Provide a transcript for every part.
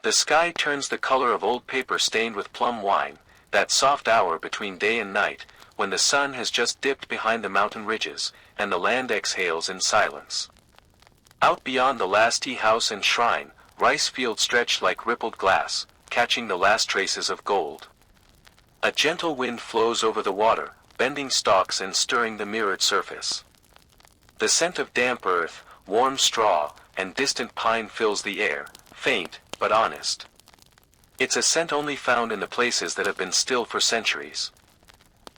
The sky turns the color of old paper stained with plum wine, that soft hour between day and night, when the sun has just dipped behind the mountain ridges, and the land exhales in silence. Out beyond the last tea house and shrine, rice fields stretch like rippled glass, catching the last traces of gold. A gentle wind flows over the water, bending stalks and stirring the mirrored surface. The scent of damp earth, warm straw, and distant pine fills the air, faint, but honest. It's a scent only found in the places that have been still for centuries.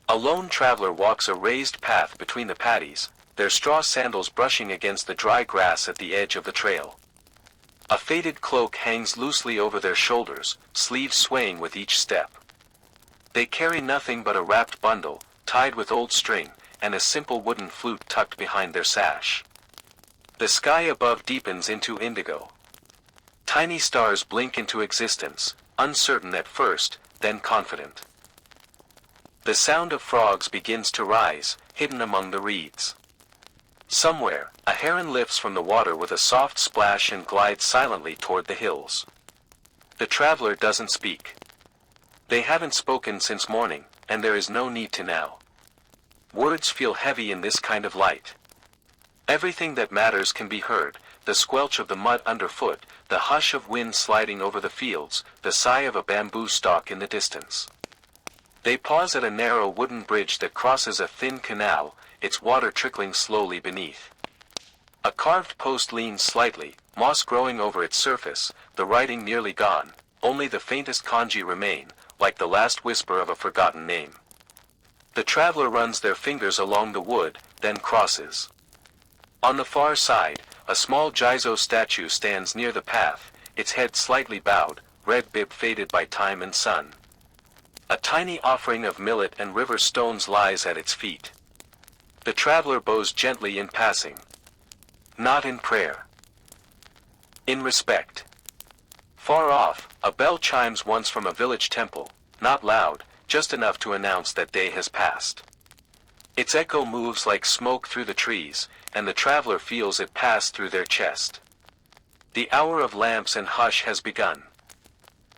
A lone traveler walks a raised path between the paddies, their straw sandals brushing against the dry grass at the edge of the trail. A faded cloak hangs loosely over their shoulders, sleeves swaying with each step. They carry nothing but a wrapped bundle, tied with old string, and a simple wooden flute tucked behind their sash. The sky above deepens into indigo. Tiny stars blink into existence, uncertain at first, then confident. The sound of frogs begins to rise, hidden among the reeds. Somewhere, a heron lifts from the water with a soft splash and glides silently toward the hills. The traveler doesn't speak. They haven't spoken since morning, and there is no need to now. Words feel heavy in this kind of light. Everything that matters can be heard, the squelch of the mud underfoot, the hush of wind sliding over the fields, the sigh of a bamboo stalk in the distance. They pause at a narrow wooden bridge that crosses a thin canal, its water trickling slowly beneath. A carved post leans slightly, moss growing over its surface, the writing nearly gone, only the faintest kanji remain, like the last whisper of a forgotten name. The traveler runs their fingers along the wood, then crosses. On the far side, a small Jizo statue stands near the path, its head slightly bowed, red bib faded by time and sun. A tiny offering of millet and river stones lies at its feet. The traveler bows gently in passing. Not in prayer. In respect. Far off, a bell chimes once from a village temple, not loud, just enough to announce that day has passed. Its echo moves like smoke through the trees, and the traveler feels it pass through their chest. The hour of lamps and hush has begun.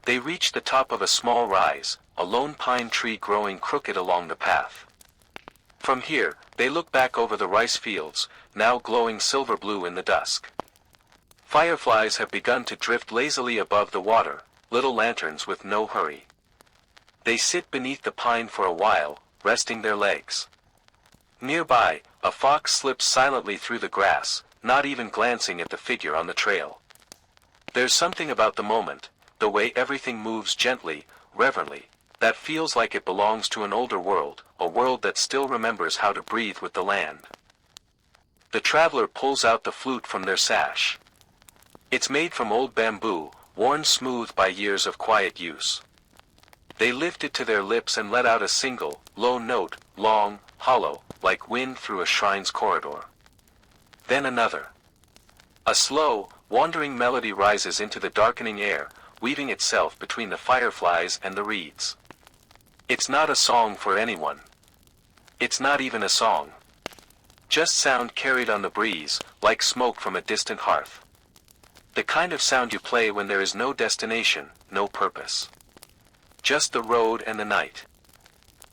They reach the top of a small rise, a lone pine tree growing crooked along the path. From here, they look back over the rice fields, now glowing silver blue in the dusk. Fireflies have begun to drift lazily above the water, little lanterns with no hurry. They sit beneath the pine for a while, resting their legs. Nearby, a fox slips silently through the grass, not even glancing at the figure on the trail. There's something about the moment, the way everything moves gently, reverently, that feels like it belongs to an older world, a world that still remembers how to breathe with the land. The traveler pulls out the flute from their sash. It's made from old bamboo, worn smooth by years of quiet use. They lift it to their lips and let out a single, low note, long, hollow, like wind through a shrine's corridor. Then another. A slow, wandering melody rises into the darkening air, weaving itself between the fireflies and the reeds. It's not a song for anyone. It's not even a song. Just sound carried on the breeze, like smoke from a distant hearth. The kind of sound you play when there is no destination, no purpose. Just the road and the night.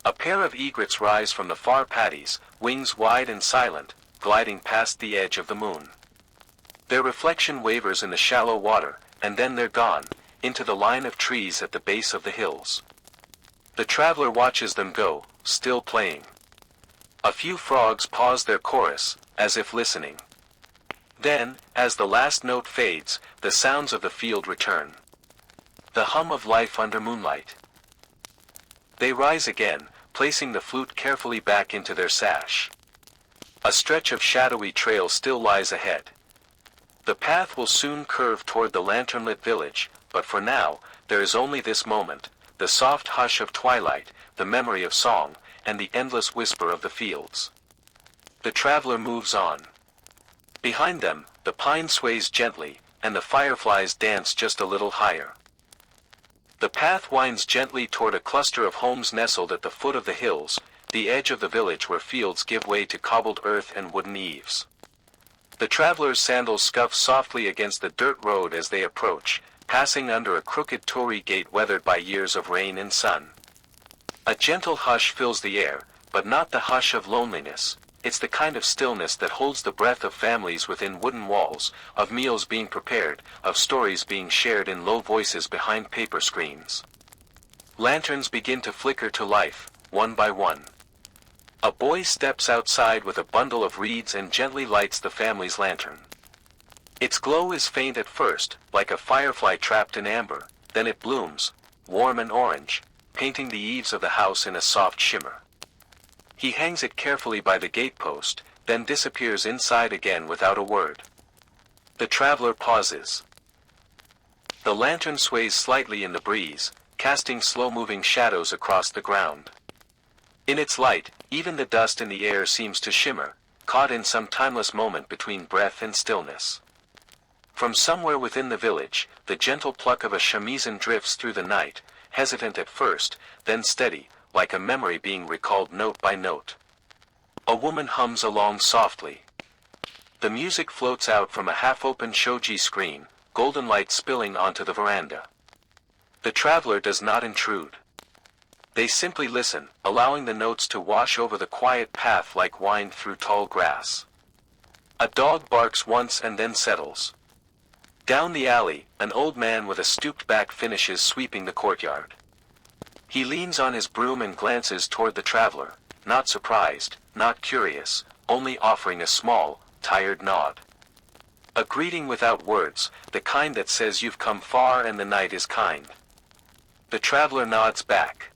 A pair of egrets rise from the far paddies, wings wide and silent, gliding past the edge of the moon. Their reflection wavers in the shallow water, and then they're gone, into the line of trees at the base of the hills. The traveler watches them go, still playing. A few frogs pause their chorus, as if listening. Then, as the last note fades, the sounds of the field return. The hum of life under moonlight. They rise again, placing the flute carefully back into their sash. A stretch of shadowy trail still lies ahead. The path will soon curve toward the lantern-lit village, but for now, there is only this moment, the soft hush of twilight, the memory of song, and the endless whisper of the fields. The traveler moves on. Behind them, the pine sways gently, and the fireflies dance just a little higher. The path winds gently toward a cluster of homes nestled at the foot of the hills, the edge of the village where fields give way to cobbled earth and wooden eaves. The traveler's sandals scuff softly against the dirt road as they approach, passing under a crooked torii gate weathered by years of rain and sun. A gentle hush fills the air, but not the hush of loneliness. It's the kind of stillness that holds the breath of families within wooden walls, of meals being prepared, of stories being shared in low voices behind paper screens. Lanterns begin to flicker to life, one by one. A boy steps outside with a bundle of reeds and gently lights the family's lantern. Its glow is faint at first, like a firefly trapped in amber, then it blooms, warm and orange, painting the eaves of the house in a soft shimmer. He hangs it carefully by the gatepost, then disappears inside again without a word. The traveler pauses. The lantern sways slightly in the breeze, casting slow-moving shadows across the ground. In its light, even the dust in the air seems to shimmer, caught in some timeless moment between breath and stillness. From somewhere within the village, the gentle pluck of a shamisen drifts through the night, hesitant at first, then steady, like a memory being recalled note by note. A woman hums along softly. The music floats out from a half-open shoji screen, golden light spilling onto the veranda. The traveler does not intrude. They simply listen, allowing the notes to wash over the quiet path like wind through tall grass. A dog barks once and then settles. Down the alley, an old man with a stooped back finishes sweeping the courtyard. He leans on his broom and glances toward the traveler, not surprised, not curious, only offering a small, tired nod. A greeting without words, the kind that says you've come far and the night is kind. The traveler nods back.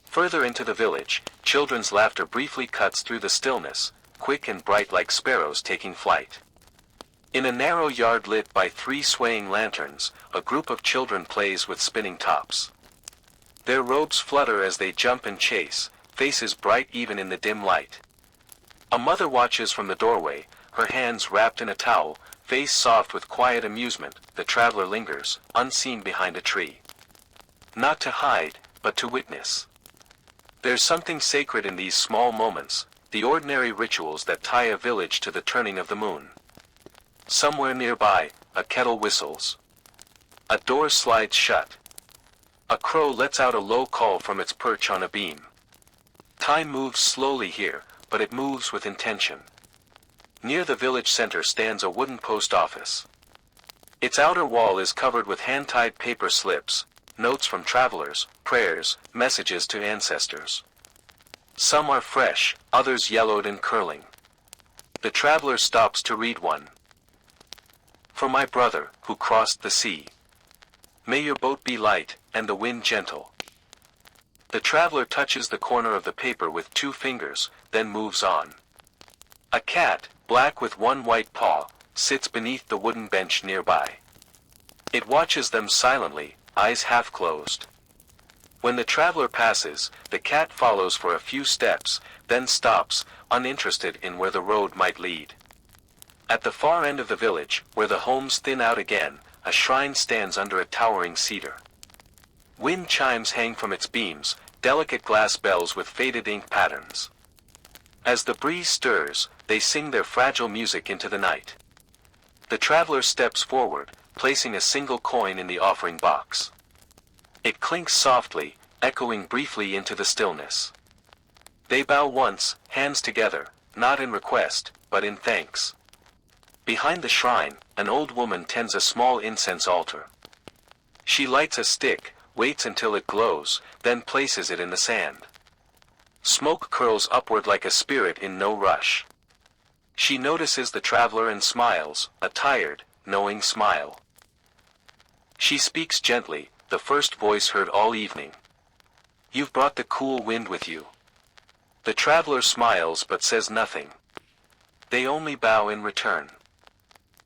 Further into the village, children's laughter briefly cuts through the stillness, quick and bright like sparrows taking flight. In a narrow yard lit by 3 swaying lanterns, a group of children plays with spinning tops. Their robes flutter as they jump and chase, faces bright even in the dim light. A mother watches from the doorway, her hands wrapped in a towel, face soft with quiet amusement. The traveler lingers, unseen behind a tree. Not to hide, but to witness. There's something sacred in these small moments, the ordinary rituals that tie a village to the turning of the moon. Somewhere nearby, a kettle whistles. A door slides shut. A crow lets out a low call from its perch on a beam. Time moves slowly here, but it moves with intention. Near the village center stands a wooden post office. Its outer wall is covered with hand-tied paper slips, notes from travelers, prayers, messages to ancestors. Some are fresh, others yellowed and curling. The traveler stops to read one. For my brother, who crossed the sea. May your boat be light, and the wind gentle. The traveler touches the corner of the paper with 2 fingers, then moves on. A cat, black with 1 white paw, sits beneath the wooden bench nearby. It watches them silently, eyes half closed. When the traveler passes, the cat follows for a few steps, then stops, uninterested in where the road might lead. At the far end of the village, where the homes thin out again, a shrine stands under a towering cedar. Wind chimes hang from its beams, delicate glass bells with faded ink patterns. As the breeze stirs, they sing their fragile music into the night. The traveler steps forward, placing a single coin in the offering box. It clinks softly, echoing briefly into the stillness. They bow once, hands together, not in request, but in thanks. Behind the shrine, an old woman tends a small incense altar. She lights a stick, waits until it glows, then places it in the sand. Smoke curls upward like a spirit in no rush. She notices the traveler and smiles, a tired, knowing smile. She speaks gently, the first voice heard all evening. You've brought the cool wind with you. The traveler smiles but says nothing. They only bow in return.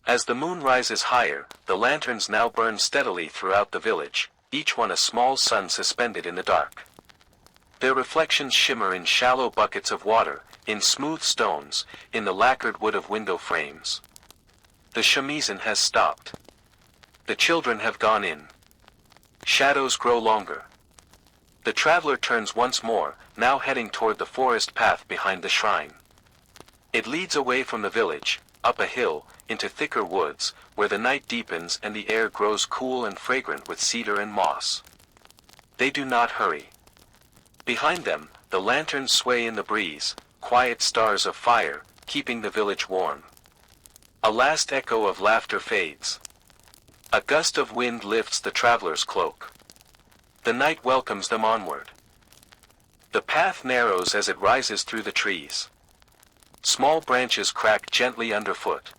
As the moon rises higher, the lanterns now burn steadily throughout the village, each one a small sun suspended in the dark. Their reflections shimmer in shallow buckets of water, in smooth stones, in the lacquered wood of window frames. The shamisen has stopped. The children have gone in. Shadows grow longer. The traveler turns once more, now heading toward the forest path behind the shrine. It leads away from the village, up a hill, into thicker woods, where the night deepens and the air grows cool and fragrant with cedar and moss. They do not hurry. Behind them, the lanterns sway in the breeze, quiet stars of fire, keeping the village warm. A last echo of laughter fades. A gust of wind lifts the traveler's cloak. The night welcomes them onward. The path narrows as it rises through the trees. Small branches crack gently underfoot.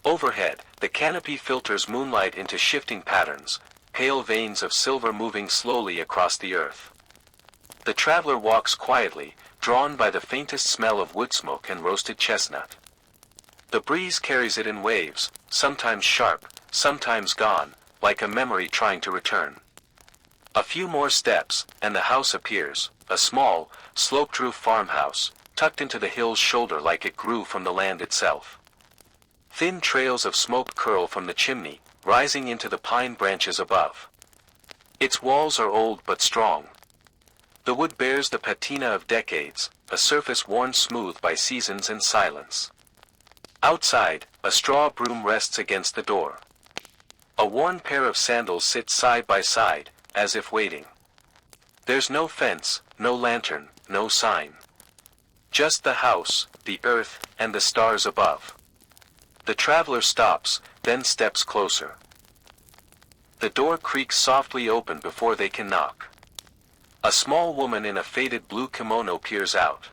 Overhead, the canopy filters moonlight into shifting patterns, pale veins of silver moving slowly across the earth. The traveler walks quietly, drawn by the faintest smell of wood smoke and roasted chestnut. The breeze carries it in waves, sometimes sharp, sometimes gone, like a memory trying to return. A few more steps, and the house appears, a small, sloped-roof farmhouse, tucked into the hill's shoulder like it grew from the land itself. Thin trails of smoke curl from the chimney, rising into the pine branches above. Its walls are old but strong. The wood bears the patina of decades, a surface worn smooth by seasons and silence. Outside, a straw broom rests against the door. A worn pair of sandals sit side by side, as if waiting. There's no fence, no lantern, no sign. Just the house, the earth, and the stars above. The traveler stops, then steps closer. The door creaks softly open before they can knock. A small woman in a faded blue kimono peers out.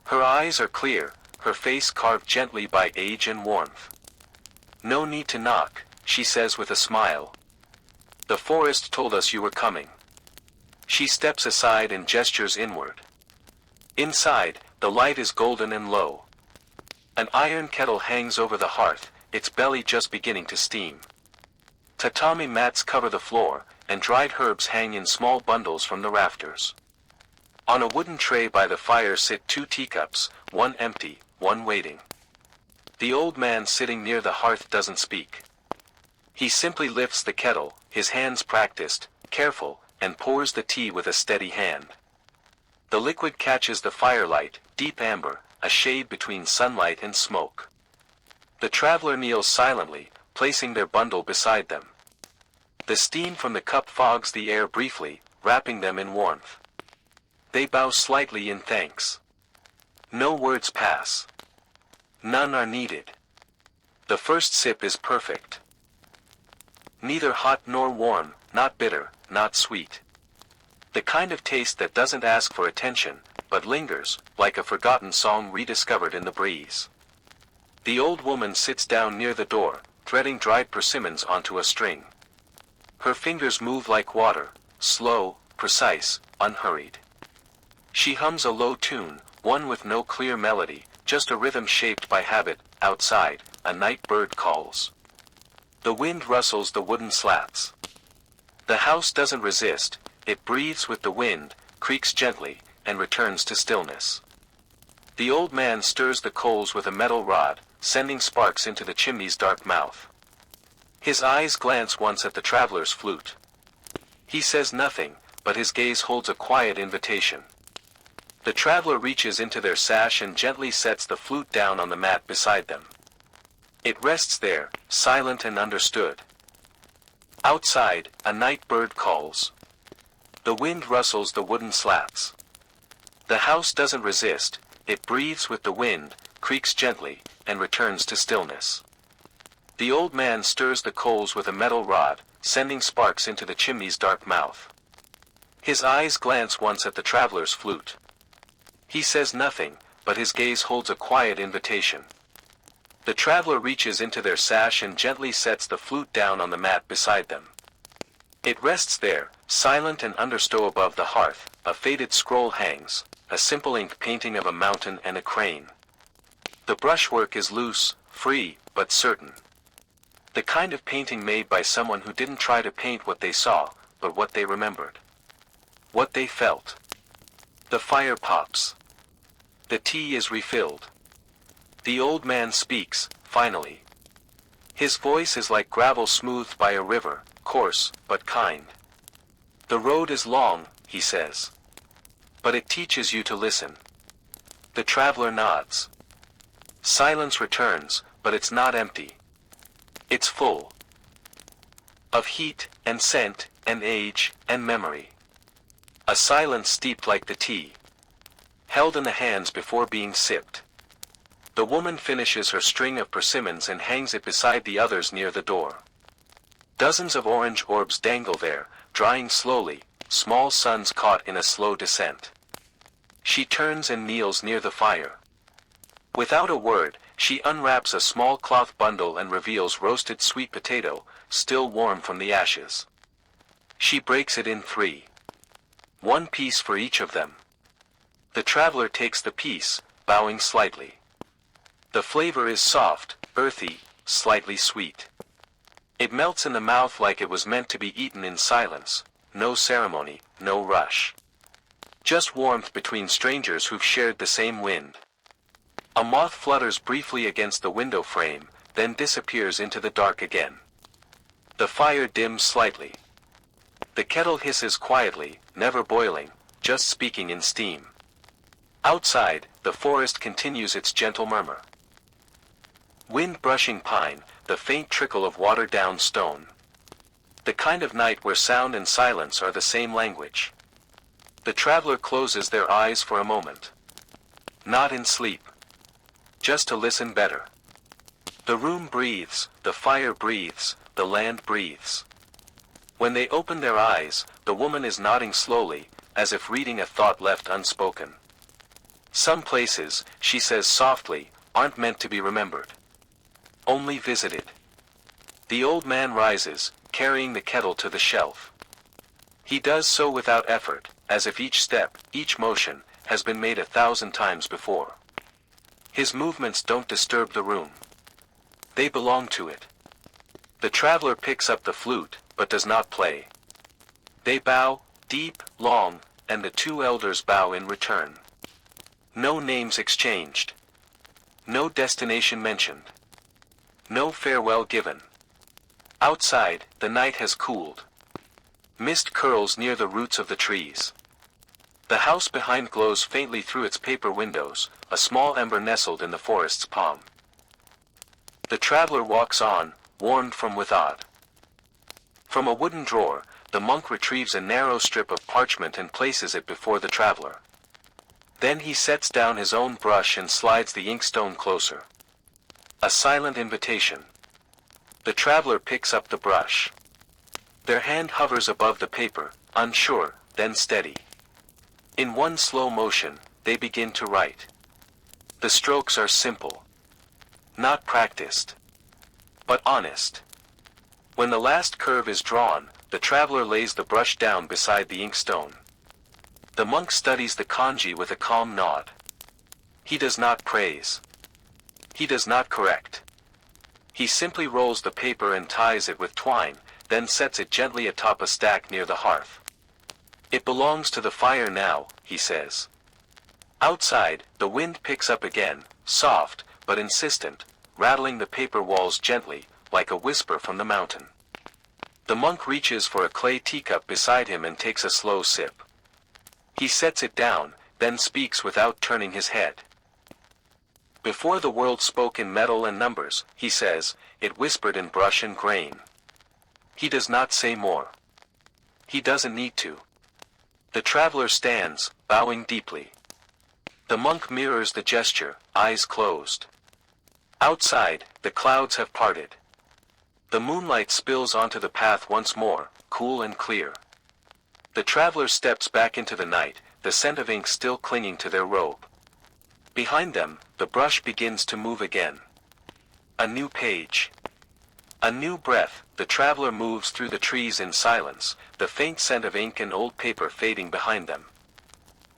Her eyes are clear, her face carved gently by age and warmth. "No need to knock," she says with a smile. "The forest told us you were coming." She steps aside and gestures inward. Inside, the light is golden and low. An iron kettle hangs over the hearth, its belly just beginning to steam. Tatami mats cover the floor, and dried herbs hang in small bundles from the rafters. On a wooden tray by the fire sit 2 teacups, one empty, one waiting. The old man sitting near the hearth doesn't speak. He simply lifts the kettle, his hands practiced, careful, and pours the tea with a steady hand. The liquid catches the firelight, deep amber, a shade between sunlight and smoke. The traveler kneels silently, placing their bundle beside them. The steam from the cup fogs the air briefly, wrapping them in warmth. They bow slightly in thanks. No words pass. None are needed. The first sip is perfect. Neither hot nor warm, not bitter, not sweet. The kind of taste that doesn't ask for attention, but lingers, like a forgotten song rediscovered in the breeze. The old woman sits down near the door, threading dried persimmons onto a string. Her fingers move like water, slow, precise, unhurried. She hums a low tune, one with no clear melody, just a rhythm shaped by habit. Outside, a night bird calls. The wind rustles the wooden slats. The house doesn't resist, it breathes with the wind, creaks gently, and returns to stillness. The old man stirs the coals with a metal rod, sending sparks into the chimney's dark mouth. His eyes glance once at the traveler's flute. He says nothing, but his gaze holds a quiet invitation. The traveler reaches into their sash and gently sets the flute down on the mat beside them. It rests there, silent and understood. Outside, a night bird calls. The wind rustles the wooden slats. The house doesn't resist, it breathes with the wind, creaks gently, and returns to stillness. The old man stirs the coals with a metal rod, sending sparks into the chimney's dark mouth. His eyes glance once at the traveler's flute. He says nothing, but his gaze holds a quiet invitation. The traveler reaches into their sash and gently sets the flute down on the mat beside them. It rests there, silent and understow above the hearth. A faded scroll hangs, a simple ink painting of a mountain and a crane. The brushwork is loose, free, but certain. The kind of painting made by someone who didn't try to paint what they saw, but what they remembered. What they felt. The fire pops. The tea is refilled. The old man speaks, finally. His voice is like gravel smoothed by a river, coarse, but kind. "The road is long," he says. "But it teaches you to listen." The traveler nods. Silence returns, but it's not empty. It's full of heat, and scent, and age, and memory. A silence steeped like the tea, held in the hands before being sipped. The woman finishes her string of persimmons and hangs it beside the others near the door. Dozens of orange orbs dangle there, drying slowly, small suns caught in a slow descent. She turns and kneels near the fire. Without a word, she unwraps a small cloth bundle and reveals roasted sweet potato, still warm from the ashes. She breaks it in 3. 1 piece for each of them. The traveler takes the piece, bowing slightly. The flavor is soft, earthy, slightly sweet. It melts in the mouth like it was meant to be eaten in silence, no ceremony, no rush. Just warmth between strangers who've shared the same wind. A moth flutters briefly against the window frame, then disappears into the dark again. The fire dims slightly. The kettle hisses quietly, never boiling, just speaking in steam. Outside, the forest continues its gentle murmur. Wind brushing pine, the faint trickle of water down stone. The kind of night where sound and silence are the same language. The traveler closes their eyes for a moment. Not in sleep. Just to listen better. The room breathes, the fire breathes, the land breathes. When they open their eyes, the woman is nodding slowly, as if reading a thought left unspoken. Some places, she says softly, aren't meant to be remembered. Only visited. The old man rises, carrying the kettle to the shelf. He does so without effort, as if each step, each motion, has been made 1,000 times before. His movements don't disturb the room. They belong to it. The traveler picks up the flute, but does not play. They bow, deep, long, and the 2 elders bow in return. No names exchanged. No destination mentioned. No farewell given. Outside, the night has cooled. Mist curls near the roots of the trees. The house behind glows faintly through its paper windows, a small ember nestled in the forest's palm. The traveler walks on, warmed from without. From a wooden drawer, the monk retrieves a narrow strip of parchment and places it before the traveler. Then he sets down his own brush and slides the inkstone closer. A silent invitation. The traveler picks up the brush. Their hand hovers above the paper, unsure, then steady. In one slow motion, they begin to write. The strokes are simple. Not practiced. But honest. When the last curve is drawn, the traveler lays the brush down beside the inkstone. The monk studies the kanji with a calm nod. He does not praise. He does not correct. He simply rolls the paper and ties it with twine, then sets it gently atop a stack near the hearth. It belongs to the fire now, he says. Outside, the wind picks up again, soft, but insistent, rattling the paper walls gently, like a whisper from the mountain. The monk reaches for a clay teacup beside him and takes a slow sip. He sets it down, then speaks without turning his head. Before the world spoke in metal and numbers, he says, it whispered in brush and grain. He does not say more. He doesn't need to. The traveler stands, bowing deeply. The monk mirrors the gesture, eyes closed. Outside, the clouds have parted. The moonlight spills onto the path once more, cool and clear. The traveler steps back into the night, the scent of ink still clinging to their robe. Behind them, the brush begins to move again. A new page. A new breath, the traveler moves through the trees in silence, the faint scent of ink and old paper fading behind them.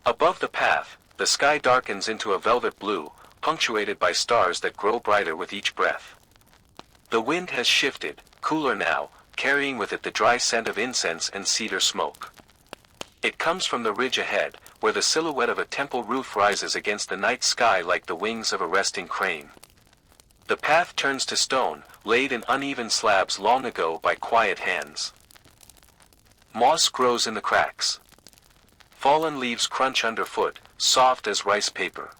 Above the path, the sky darkens into a velvet blue, punctuated by stars that grow brighter with each breath. The wind has shifted, cooler now, carrying with it the dry scent of incense and cedar smoke. It comes from the ridge ahead, where the silhouette of a temple roof rises against the night sky like the wings of a resting crane. The path turns to stone, laid in uneven slabs long ago by quiet hands. Moss grows in the cracks. Fallen leaves crunch underfoot, soft as rice paper.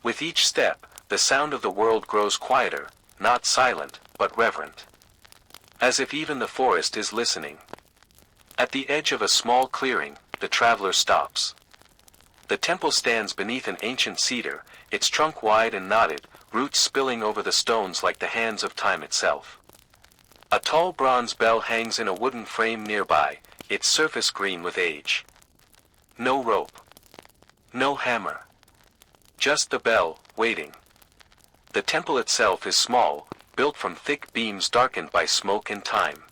With each step, the sound of the world grows quieter, not silent, but reverent. As if even the forest is listening. At the edge of a small clearing, the traveler stops. The temple stands beneath an ancient cedar, its trunk wide and knotted, roots spilling over the stones like the hands of time itself. A tall bronze bell hangs in a wooden frame nearby, its surface green with age. No rope. No hammer. Just the bell, waiting. The temple itself is small, built from thick beams darkened by smoke and time.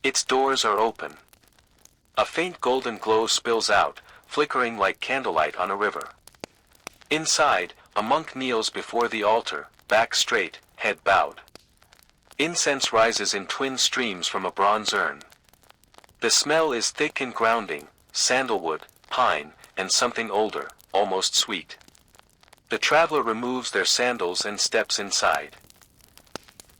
Its doors are open. A faint golden glow spills out, flickering like candlelight on a river. Inside, a monk kneels before the altar, back straight, head bowed. Incense rises in twin streams from a bronze urn. The smell is thick and grounding, sandalwood, pine, and something older, almost sweet. The traveler removes their sandals and steps inside.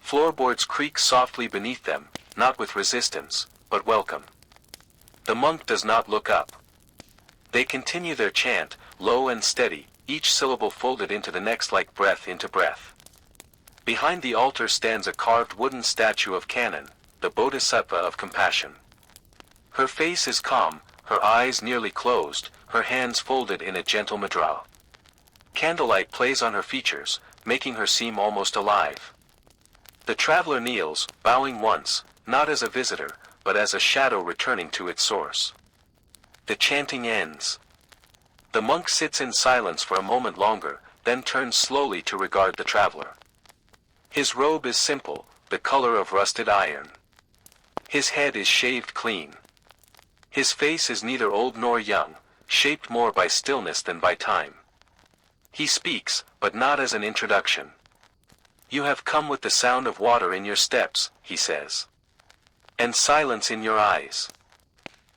Floorboards creak softly beneath them, not with resistance, but welcome. The monk does not look up. They continue their chant, low and steady, each syllable folded into the next like breath into breath. Behind the altar stands a carved wooden statue of Kannon, the Bodhisattva of compassion. Her face is calm, her eyes nearly closed, her hands folded in a gentle mudra. Candlelight plays on her features, making her seem almost alive. The traveler kneels, bowing once, not as a visitor, but as a shadow returning to its source. The chanting ends. The monk sits in silence for a moment longer, then turns slowly to regard the traveler. His robe is simple, the color of rusted iron. His head is shaved clean. His face is neither old nor young, shaped more by stillness than by time. He speaks, but not as an introduction. You have come with the sound of water in your steps, he says. And silence in your eyes.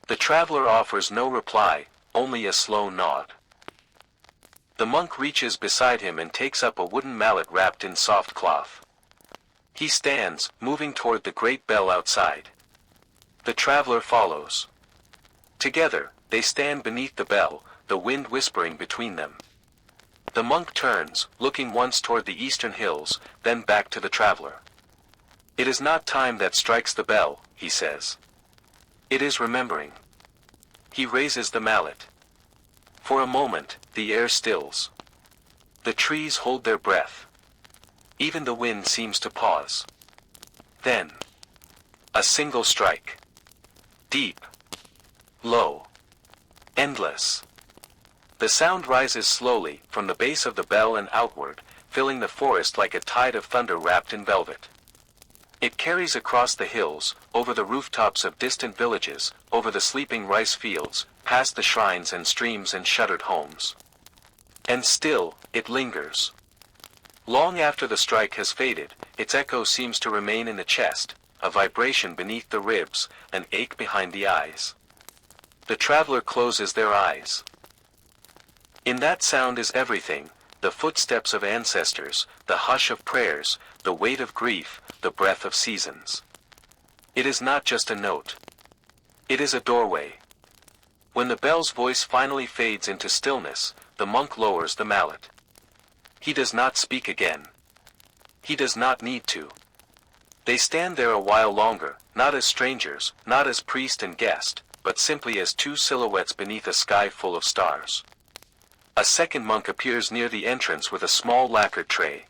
The traveler offers no reply, only a slow nod. The monk reaches beside him and takes up a wooden mallet wrapped in soft cloth. He stands, moving toward the great bell outside. The traveler follows. Together, they stand beneath the bell, the wind whispering between them. The monk turns, looking once toward the eastern hills, then back to the traveler. It is not time that strikes the bell, he says. It is remembering. He raises the mallet. For a moment, the air stills. The trees hold their breath. Even the wind seems to pause. Then, a single strike. Deep. Low. Endless. The sound rises slowly, from the base of the bell and outward, filling the forest like a tide of thunder wrapped in velvet. It carries across the hills, over the rooftops of distant villages, over the sleeping rice fields, past the shrines and streams and shuttered homes. And still, it lingers. Long after the strike has faded, its echo seems to remain in the chest, a vibration beneath the ribs, an ache behind the eyes. The traveler closes their eyes. In that sound is everything, the footsteps of ancestors, the hush of prayers, the weight of grief, the breath of seasons. It is not just a note. It is a doorway. When the bell's voice finally fades into stillness, the monk lowers the mallet. He does not speak again. He does not need to. They stand there a while longer, not as strangers, not as priest and guest, but simply as two silhouettes beneath a sky full of stars. A second monk appears near the entrance with a small lacquered tray.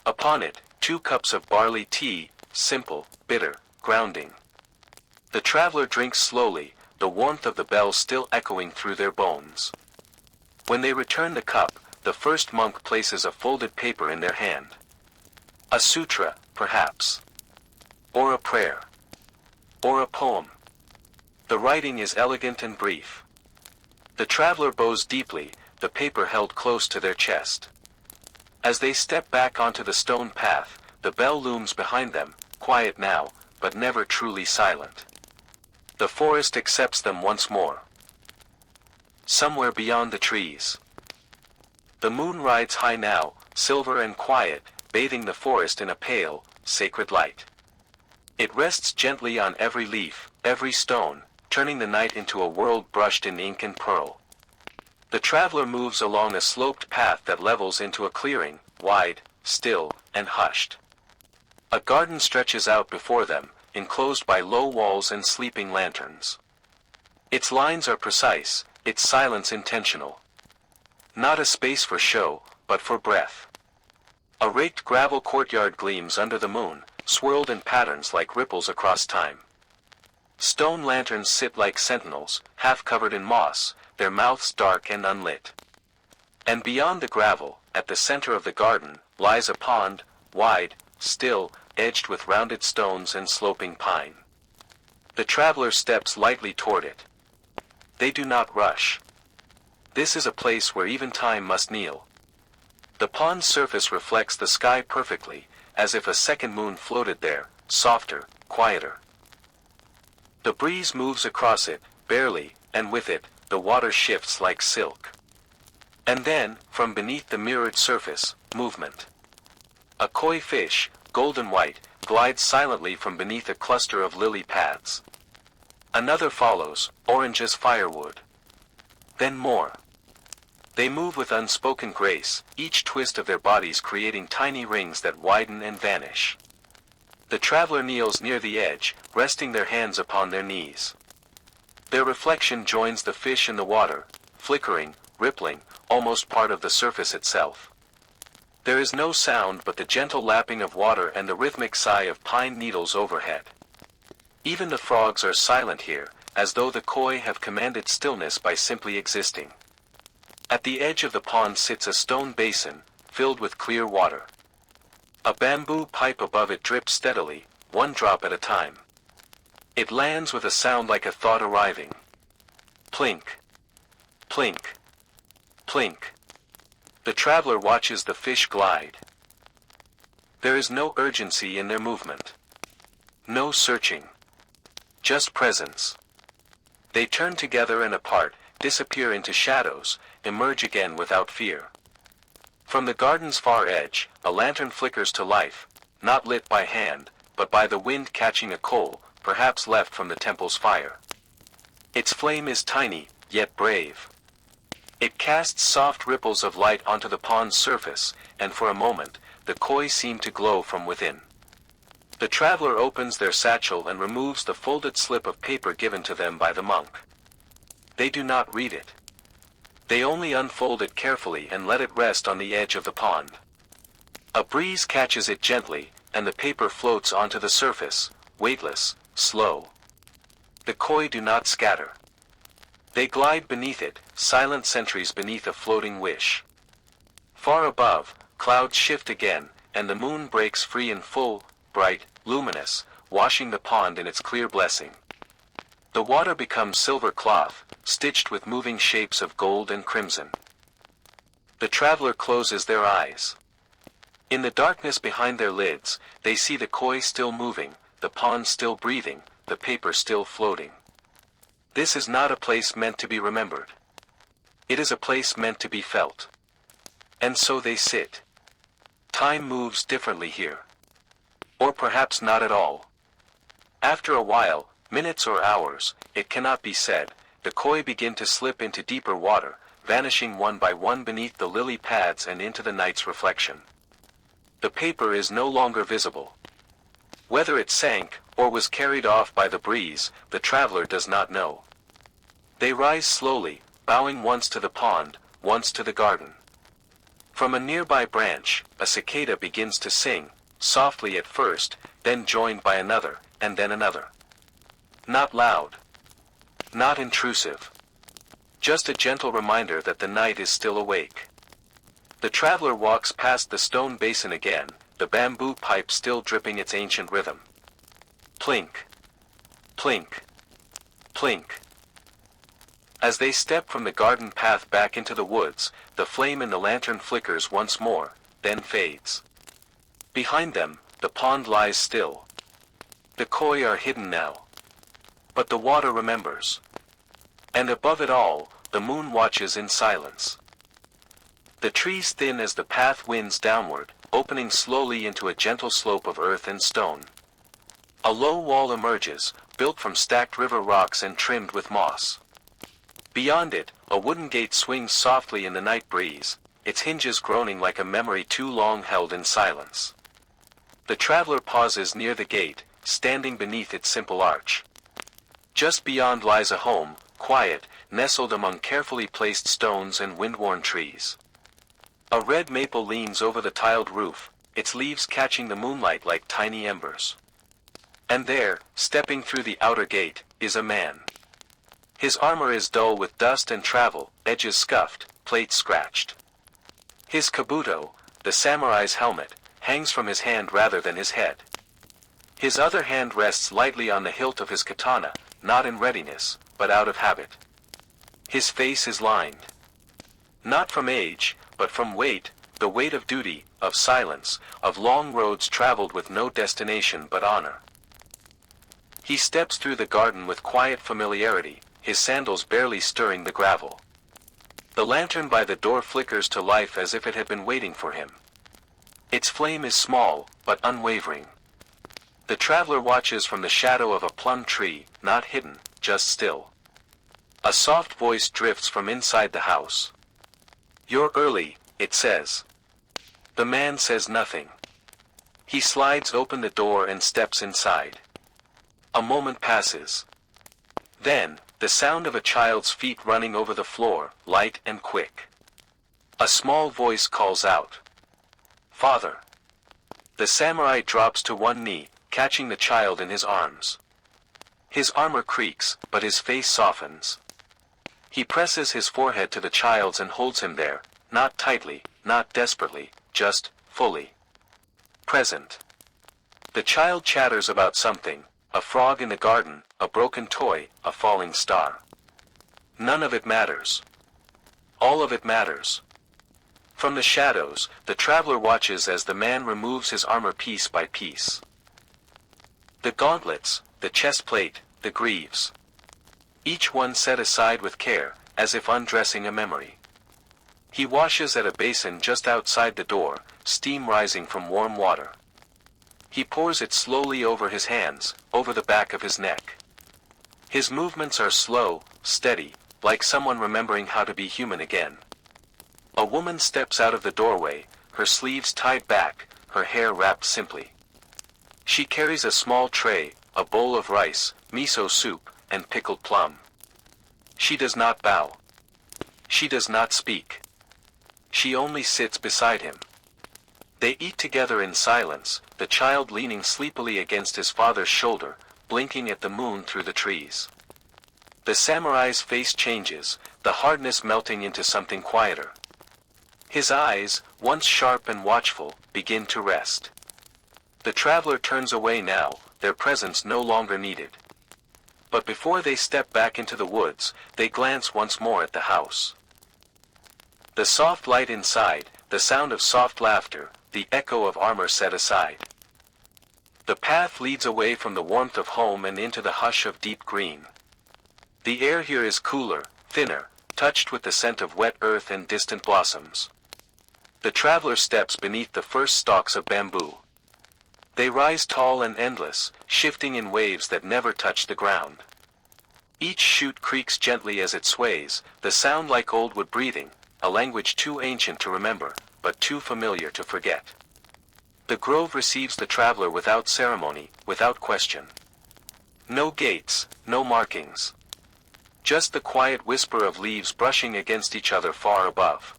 Upon it, 2 cups of barley tea, simple, bitter, grounding. The traveler drinks slowly, the warmth of the bell still echoing through their bones. When they return the cup, the first monk places a folded paper in their hand. A sutra, perhaps. Or a prayer. Or a poem. The writing is elegant and brief. The traveler bows deeply, the paper held close to their chest. As they step back onto the stone path, the bell looms behind them, quiet now, but never truly silent. The forest accepts them once more. Somewhere beyond the trees. The moon rides high now, silver and quiet, bathing the forest in a pale, sacred light. It rests gently on every leaf, every stone, turning the night into a world brushed in ink and pearl. The traveler moves along a sloped path that levels into a clearing, wide, still, and hushed. A garden stretches out before them, enclosed by low walls and sleeping lanterns. Its lines are precise, its silence intentional. Not a space for show, but for breath. A raked gravel courtyard gleams under the moon, swirled in patterns like ripples across time. Stone lanterns sit like sentinels, half covered in moss, their mouths dark and unlit. And beyond the gravel, at the center of the garden, lies a pond, wide, still, edged with rounded stones and sloping pine. The traveler steps lightly toward it. They do not rush. This is a place where even time must kneel. The pond's surface reflects the sky perfectly, as if a second moon floated there, softer, quieter. The breeze moves across it, barely, and with it, the water shifts like silk. And then, from beneath the mirrored surface, movement. A koi fish, golden white, glides silently from beneath a cluster of lily pads. Another follows, orange as firewood. Then more. They move with unspoken grace, each twist of their bodies creating tiny rings that widen and vanish. The traveler kneels near the edge, resting their hands upon their knees. Their reflection joins the fish in the water, flickering, rippling, almost part of the surface itself. There is no sound but the gentle lapping of water and the rhythmic sigh of pine needles overhead. Even the frogs are silent here, as though the koi have commanded stillness by simply existing. At the edge of the pond sits a stone basin, filled with clear water. A bamboo pipe above it drips steadily, one drop at a time. It lands with a sound like a thought arriving. Plink. Plink. Plink. The traveler watches the fish glide. There is no urgency in their movement. No searching. Just presence. They turn together and apart, disappear into shadows, emerge again without fear. From the garden's far edge, a lantern flickers to life, not lit by hand, but by the wind catching a coal, perhaps left from the temple's fire. Its flame is tiny, yet brave. It casts soft ripples of light onto the pond's surface, and for a moment, the koi seem to glow from within. The traveler opens their satchel and removes the folded slip of paper given to them by the monk. They do not read it. They only unfold it carefully and let it rest on the edge of the pond. A breeze catches it gently, and the paper floats onto the surface, weightless, slow. The koi do not scatter. They glide beneath it, silent sentries beneath a floating wish. Far above, clouds shift again, and the moon breaks free in full, bright, luminous, washing the pond in its clear blessing. The water becomes silver cloth, stitched with moving shapes of gold and crimson. The traveler closes their eyes. In the darkness behind their lids, they see the koi still moving, the pond still breathing, the paper still floating. This is not a place meant to be remembered. It is a place meant to be felt. And so they sit. Time moves differently here. Or perhaps not at all. After a while, minutes or hours, it cannot be said, the koi begin to slip into deeper water, vanishing one by one beneath the lily pads and into the night's reflection. The paper is no longer visible. Whether it sank, or was carried off by the breeze, the traveler does not know. They rise slowly, bowing once to the pond, once to the garden. From a nearby branch, a cicada begins to sing, softly at first, then joined by another, and then another. Not loud. Not intrusive. Just a gentle reminder that the night is still awake. The traveler walks past the stone basin again, the bamboo pipe still dripping its ancient rhythm. Plink. Plink. Plink. As they step from the garden path back into the woods, the flame in the lantern flickers once more, then fades. Behind them, the pond lies still. The koi are hidden now. But the water remembers. And above it all, the moon watches in silence. The trees thin as the path winds downward, opening slowly into a gentle slope of earth and stone. A low wall emerges, built from stacked river rocks and trimmed with moss. Beyond it, a wooden gate swings softly in the night breeze, its hinges groaning like a memory too long held in silence. The traveler pauses near the gate, standing beneath its simple arch. Just beyond lies a home, quiet, nestled among carefully placed stones and wind-worn trees. A red maple leans over the tiled roof, its leaves catching the moonlight like tiny embers. And there, stepping through the outer gate, is a man. His armor is dull with dust and travel, edges scuffed, plates scratched. His kabuto, the samurai's helmet, hangs from his hand rather than his head. His other hand rests lightly on the hilt of his katana, not in readiness, but out of habit. His face is lined. Not from age, but from weight, the weight of duty, of silence, of long roads traveled with no destination but honor. He steps through the garden with quiet familiarity, his sandals barely stirring the gravel. The lantern by the door flickers to life as if it had been waiting for him. Its flame is small, but unwavering. The traveler watches from the shadow of a plum tree, not hidden, just still. A soft voice drifts from inside the house. "You're early," it says. The man says nothing. He slides open the door and steps inside. A moment passes. Then, the sound of a child's feet running over the floor, light and quick. A small voice calls out, "Father." The samurai drops to one knee, catching the child in his arms. His armor creaks, but his face softens. He presses his forehead to the child's and holds him there, not tightly, not desperately, just, fully present. The child chatters about something, a frog in the garden, a broken toy, a falling star. None of it matters. All of it matters. From the shadows, the traveler watches as the man removes his armor piece by piece. The gauntlets, the chest plate, the greaves. Each one set aside with care, as if undressing a memory. He washes at a basin just outside the door, steam rising from warm water. He pours it slowly over his hands, over the back of his neck. His movements are slow, steady, like someone remembering how to be human again. A woman steps out of the doorway, her sleeves tied back, her hair wrapped simply. She carries a small tray, a bowl of rice, miso soup, and pickled plum. She does not bow. She does not speak. She only sits beside him. They eat together in silence, the child leaning sleepily against his father's shoulder, blinking at the moon through the trees. The samurai's face changes, the hardness melting into something quieter. His eyes, once sharp and watchful, begin to rest. The traveler turns away now, their presence no longer needed. But before they step back into the woods, they glance once more at the house. The soft light inside, the sound of soft laughter, the echo of armor set aside. The path leads away from the warmth of home and into the hush of deep green. The air here is cooler, thinner, touched with the scent of wet earth and distant blossoms. The traveler steps beneath the first stalks of bamboo. They rise tall and endless, shifting in waves that never touch the ground. Each shoot creaks gently as it sways, the sound like old wood breathing, a language too ancient to remember, but too familiar to forget. The grove receives the traveler without ceremony, without question. No gates, no markings. Just the quiet whisper of leaves brushing against each other far above.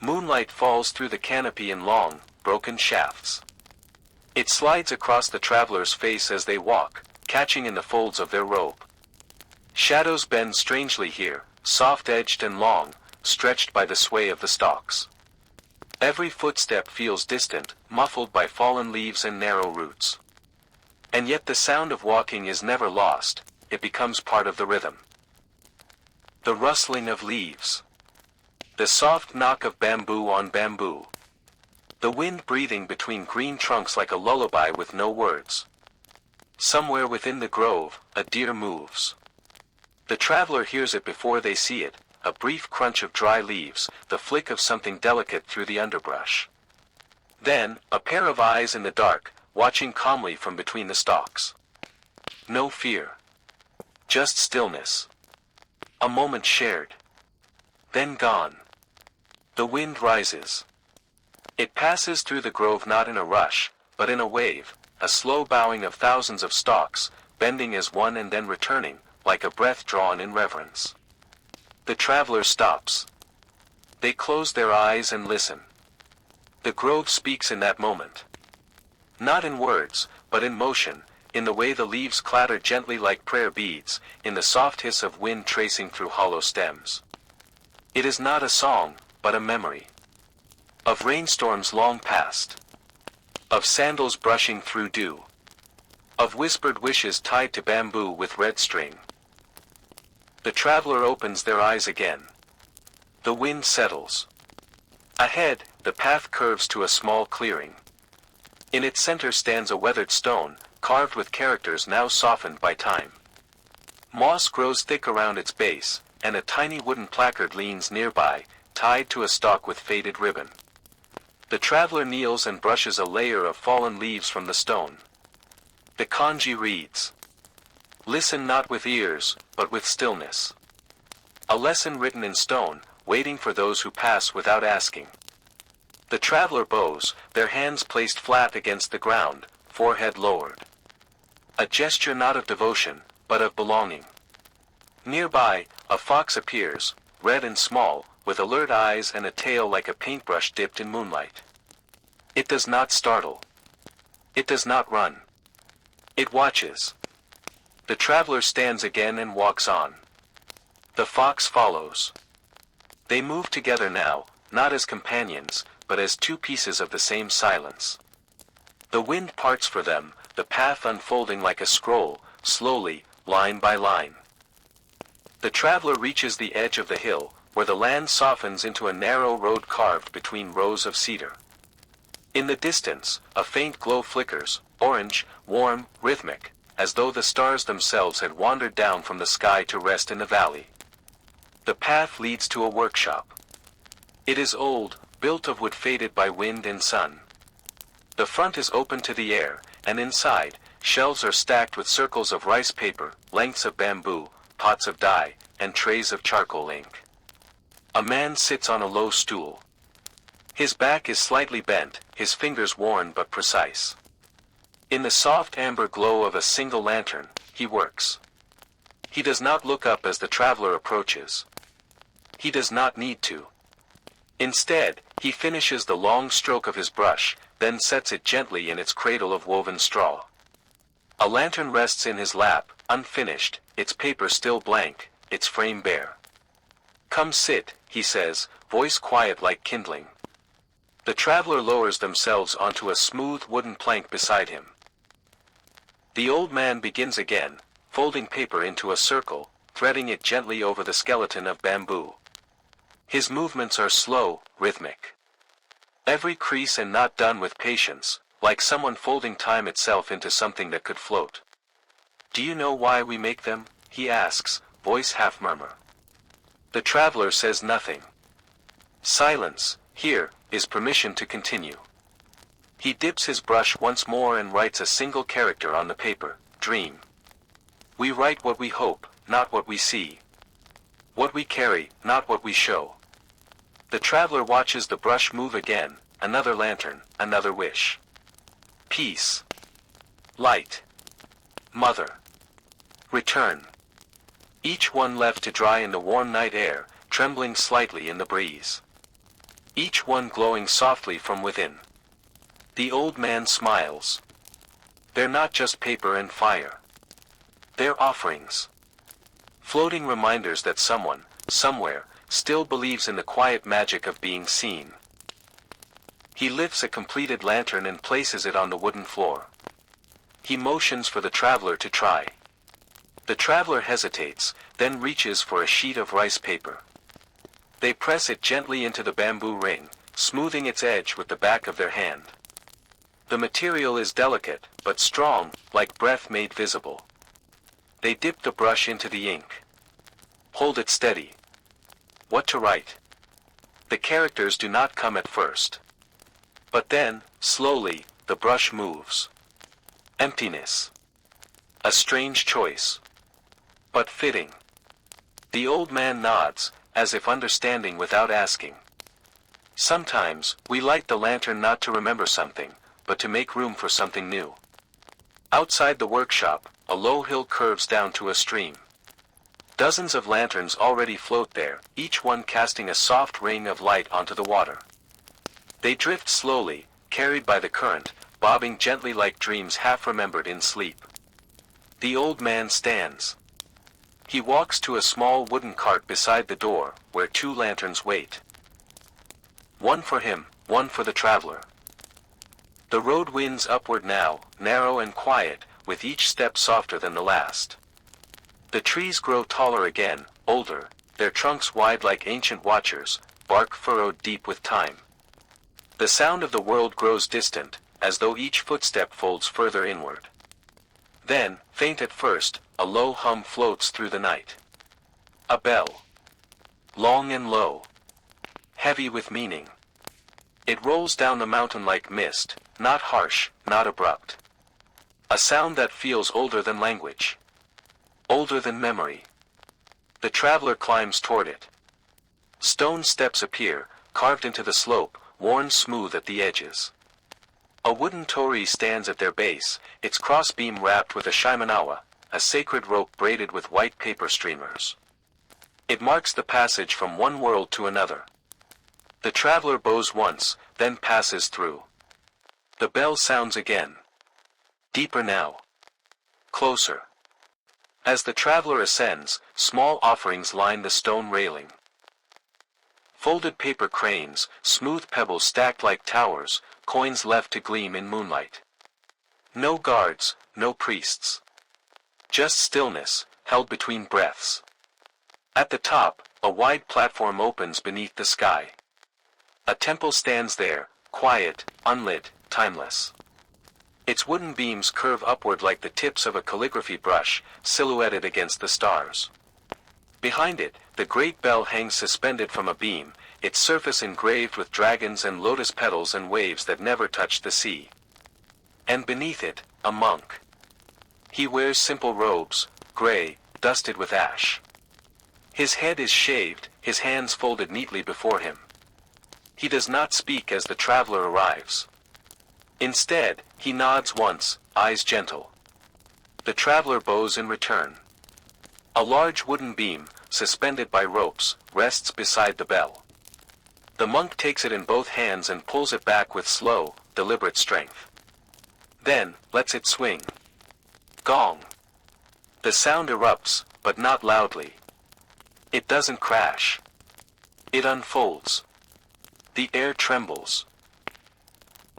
Moonlight falls through the canopy in long, broken shafts. It slides across the traveler's face as they walk, catching in the folds of their robe. Shadows bend strangely here, soft-edged and long, stretched by the sway of the stalks. Every footstep feels distant, muffled by fallen leaves and narrow roots. And yet the sound of walking is never lost, it becomes part of the rhythm. The rustling of leaves. The soft knock of bamboo on bamboo. The wind breathing between green trunks like a lullaby with no words. Somewhere within the grove, a deer moves. The traveler hears it before they see it, a brief crunch of dry leaves, the flick of something delicate through the underbrush. Then, a pair of eyes in the dark, watching calmly from between the stalks. No fear. Just stillness. A moment shared. Then gone. The wind rises. It passes through the grove not in a rush, but in a wave, a slow bowing of thousands of stalks, bending as one and then returning, like a breath drawn in reverence. The traveler stops. They close their eyes and listen. The grove speaks in that moment. Not in words, but in motion, in the way the leaves clatter gently like prayer beads, in the soft hiss of wind tracing through hollow stems. It is not a song, but a memory. Of rainstorms long past. Of sandals brushing through dew. Of whispered wishes tied to bamboo with red string. The traveler opens their eyes again. The wind settles. Ahead, the path curves to a small clearing. In its center stands a weathered stone, carved with characters now softened by time. Moss grows thick around its base, and a tiny wooden placard leans nearby, tied to a stalk with faded ribbon. The traveler kneels and brushes a layer of fallen leaves from the stone. The kanji reads. Listen not with ears, but with stillness. A lesson written in stone, waiting for those who pass without asking. The traveler bows, their hands placed flat against the ground, forehead lowered. A gesture not of devotion, but of belonging. Nearby, a fox appears, red and small, with alert eyes and a tail like a paintbrush dipped in moonlight. It does not startle. It does not run. It watches. The traveler stands again and walks on. The fox follows. They move together now, not as companions, but as two pieces of the same silence. The wind parts for them, the path unfolding like a scroll, slowly, line by line. The traveler reaches the edge of the hill, where the land softens into a narrow road carved between rows of cedar. In the distance, a faint glow flickers, orange, warm, rhythmic, as though the stars themselves had wandered down from the sky to rest in the valley. The path leads to a workshop. It is old, built of wood faded by wind and sun. The front is open to the air, and inside, shelves are stacked with circles of rice paper, lengths of bamboo, pots of dye, and trays of charcoal ink. A man sits on a low stool. His back is slightly bent, his fingers worn but precise. In the soft amber glow of a single lantern, he works. He does not look up as the traveler approaches. He does not need to. Instead, he finishes the long stroke of his brush, then sets it gently in its cradle of woven straw. A lantern rests in his lap, unfinished, its paper still blank, its frame bare. Come sit, he says, voice quiet like kindling. The traveler lowers themselves onto a smooth wooden plank beside him. The old man begins again, folding paper into a circle, threading it gently over the skeleton of bamboo. His movements are slow, rhythmic. Every crease and knot done with patience, like someone folding time itself into something that could float. Do you know why we make them? He asks, voice half murmur. The traveler says nothing. Silence, here, is permission to continue. He dips his brush once more and writes a single character on the paper, dream. We write what we hope, not what we see. What we carry, not what we show. The traveler watches the brush move again, another lantern, another wish. Peace. Light. Mother. Return. Each one left to dry in the warm night air, trembling slightly in the breeze. Each one glowing softly from within. The old man smiles. They're not just paper and fire. They're offerings. Floating reminders that someone, somewhere, still believes in the quiet magic of being seen. He lifts a completed lantern and places it on the wooden floor. He motions for the traveler to try. The traveler hesitates, then reaches for a sheet of rice paper. They press it gently into the bamboo ring, smoothing its edge with the back of their hand. The material is delicate, but strong, like breath made visible. They dip the brush into the ink. Hold it steady. What to write? The characters do not come at first. But then, slowly, the brush moves. Emptiness. A strange choice. But fitting. The old man nods, as if understanding without asking. Sometimes, we light the lantern not to remember something, but to make room for something new. Outside the workshop, a low hill curves down to a stream. Dozens of lanterns already float there, each one casting a soft ring of light onto the water. They drift slowly, carried by the current, bobbing gently like dreams half remembered in sleep. The old man stands. He walks to a small wooden cart beside the door, where 2 lanterns wait. One for him, one for the traveler. The road winds upward now, narrow and quiet, with each step softer than the last. The trees grow taller again, older, their trunks wide like ancient watchers, bark furrowed deep with time. The sound of the world grows distant, as though each footstep folds further inward. Then, faint at first, a low hum floats through the night. A bell. Long and low. Heavy with meaning. It rolls down the mountain like mist, not harsh, not abrupt. A sound that feels older than language. Older than memory. The traveler climbs toward it. Stone steps appear, carved into the slope, worn smooth at the edges. A wooden torii stands at their base, its crossbeam wrapped with a shimanawa, a sacred rope braided with white paper streamers. It marks the passage from one world to another. The traveler bows once, then passes through. The bell sounds again. Deeper now. Closer. As the traveler ascends, small offerings line the stone railing. Folded paper cranes, smooth pebbles stacked like towers, coins left to gleam in moonlight. No guards, no priests. Just stillness, held between breaths. At the top, a wide platform opens beneath the sky. A temple stands there, quiet, unlit, timeless. Its wooden beams curve upward like the tips of a calligraphy brush, silhouetted against the stars. Behind it, the great bell hangs suspended from a beam, its surface engraved with dragons and lotus petals and waves that never touch the sea. And beneath it, a monk. He wears simple robes, gray, dusted with ash. His head is shaved, his hands folded neatly before him. He does not speak as the traveler arrives. Instead, he nods once, eyes gentle. The traveler bows in return. A large wooden beam, suspended by ropes, rests beside the bell. The monk takes it in both hands and pulls it back with slow, deliberate strength. Then, lets it swing. Gong. The sound erupts, but not loudly. It doesn't crash. It unfolds. The air trembles.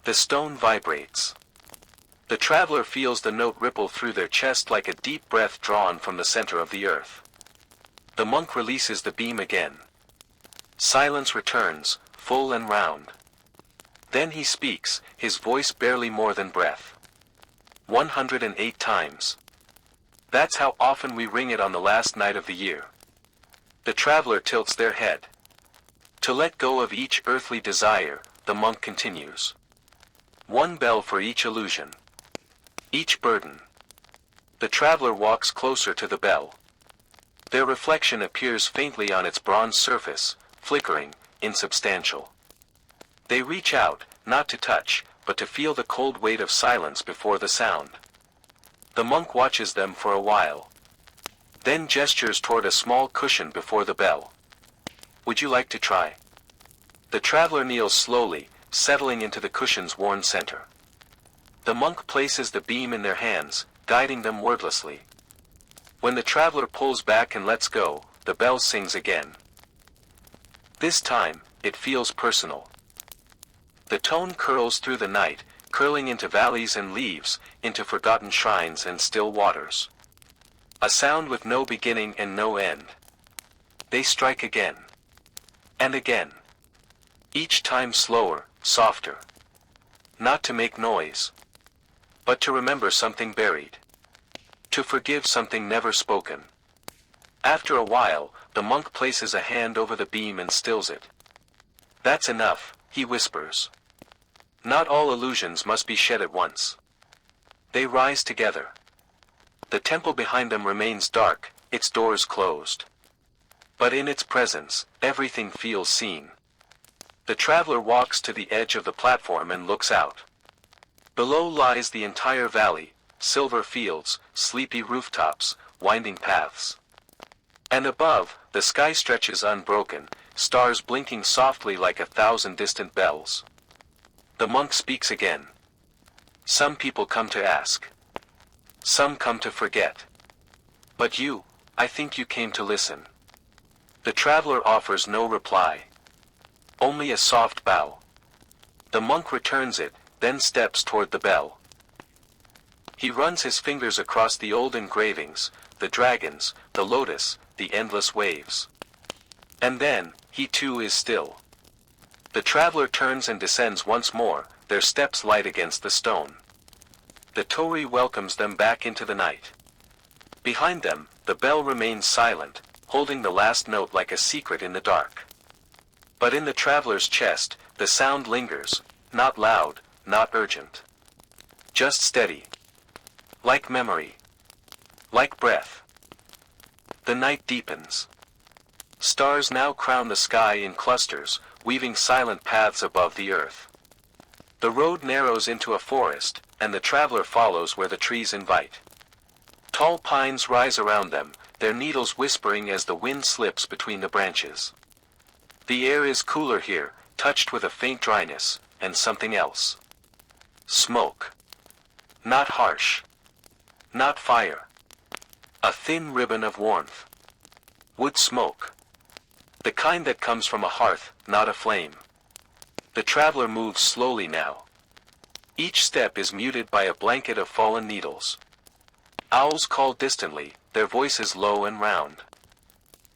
The stone vibrates. The traveler feels the note ripple through their chest like a deep breath drawn from the center of the earth. The monk releases the beam again. Silence returns, full and round. Then he speaks, his voice barely more than breath. 108 times. That's how often we ring it on the last night of the year. The traveler tilts their head. To let go of each earthly desire, the monk continues. One bell for each illusion. Each burden. The traveler walks closer to the bell. Their reflection appears faintly on its bronze surface, flickering, insubstantial. They reach out, not to touch, but to feel the cold weight of silence before the sound. The monk watches them for a while. Then gestures toward a small cushion before the bell. Would you like to try? The traveler kneels slowly, settling into the cushion's worn center. The monk places the beam in their hands, guiding them wordlessly. When the traveler pulls back and lets go, the bell sings again. This time, it feels personal. The tone curls through the night, curling into valleys and leaves, into forgotten shrines and still waters. A sound with no beginning and no end. They strike again. And again. Each time slower, softer. Not to make noise. But to remember something buried. To forgive something never spoken. After a while, the monk places a hand over the beam and stills it. That's enough, he whispers. Not all illusions must be shed at once. They rise together. The temple behind them remains dark, its doors closed. But in its presence, everything feels seen. The traveler walks to the edge of the platform and looks out. Below lies the entire valley, silver fields, sleepy rooftops, winding paths. And above, the sky stretches unbroken, stars blinking softly like 1,000 distant bells. The monk speaks again. Some people come to ask. Some come to forget. But you, I think you came to listen. The traveler offers no reply. Only a soft bow. The monk returns it, then steps toward the bell. He runs his fingers across the old engravings, the dragons, the lotus, the endless waves. And then, he too is still. The traveler turns and descends once more, their steps light against the stone. The torii welcomes them back into the night. Behind them, the bell remains silent, holding the last note like a secret in the dark. But in the traveler's chest, the sound lingers, not loud, not urgent. Just steady. Like memory. Like breath. The night deepens. Stars now crown the sky in clusters, weaving silent paths above the earth. The road narrows into a forest, and the traveler follows where the trees invite. Tall pines rise around them, their needles whispering as the wind slips between the branches. The air is cooler here, touched with a faint dryness, and something else. Smoke. Not harsh. Not fire. A thin ribbon of warmth. Wood smoke. The kind that comes from a hearth, not a flame. The traveler moves slowly now. Each step is muted by a blanket of fallen needles. Owls call distantly, their voices low and round.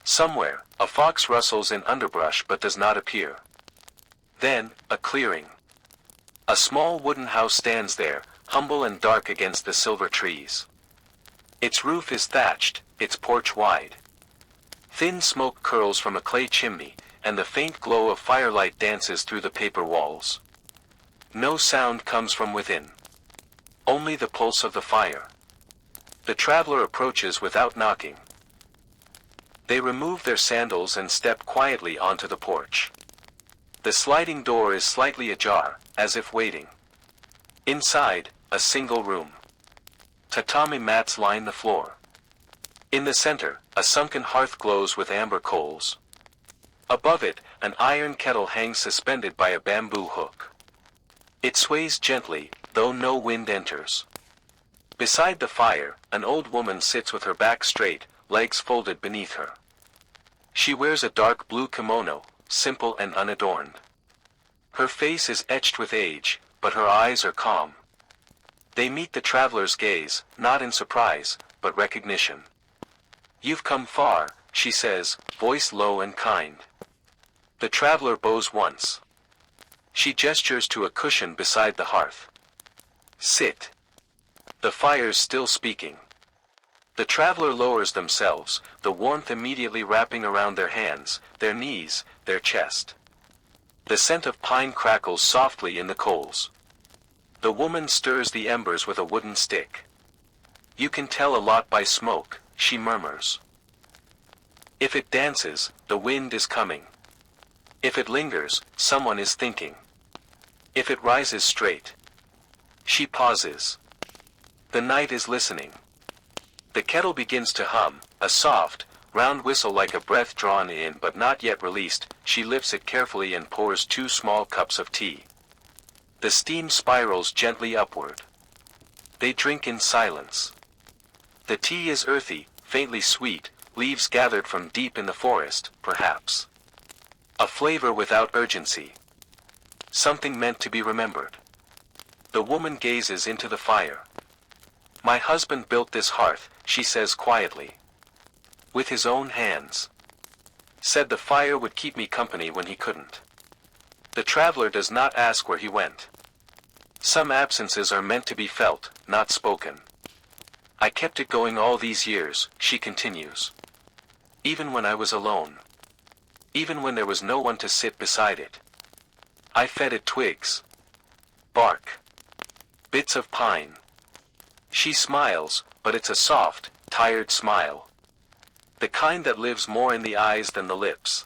Somewhere, a fox rustles in underbrush but does not appear. Then, a clearing. A small wooden house stands there, humble and dark against the silver trees. Its roof is thatched, its porch wide. Thin smoke curls from a clay chimney, and the faint glow of firelight dances through the paper walls. No sound comes from within. Only the pulse of the fire. The traveler approaches without knocking. They remove their sandals and step quietly onto the porch. The sliding door is slightly ajar, as if waiting. Inside, a single room. Tatami mats line the floor. In the center, a sunken hearth glows with amber coals. Above it, an iron kettle hangs suspended by a bamboo hook. It sways gently, though no wind enters. Beside the fire, an old woman sits with her back straight, legs folded beneath her. She wears a dark blue kimono, simple and unadorned. Her face is etched with age, but her eyes are calm. They meet the traveler's gaze, not in surprise, but recognition. "You've come far," she says, voice low and kind. The traveler bows once. She gestures to a cushion beside the hearth. "Sit." The fire's still speaking. The traveler lowers themselves, the warmth immediately wrapping around their hands, their knees, their chest. The scent of pine crackles softly in the coals. The woman stirs the embers with a wooden stick. "You can tell a lot by smoke," she murmurs. "If it dances, the wind is coming. If it lingers, someone is thinking. If it rises straight." She pauses. The night is listening. The kettle begins to hum, a soft, round whistle like a breath drawn in but not yet released. She lifts it carefully and pours 2 small cups of tea. The steam spirals gently upward. They drink in silence. The tea is earthy, faintly sweet, leaves gathered from deep in the forest, perhaps. A flavor without urgency. Something meant to be remembered. The woman gazes into the fire. "My husband built this hearth," she says quietly. "With his own hands. Said the fire would keep me company when he couldn't." The traveler does not ask where he went. Some absences are meant to be felt, not spoken. "I kept it going all these years," she continues. "Even when I was alone. Even when there was no one to sit beside it. I fed it twigs. Bark. Bits of pine." She smiles, but it's a soft, tired smile. The kind that lives more in the eyes than the lips.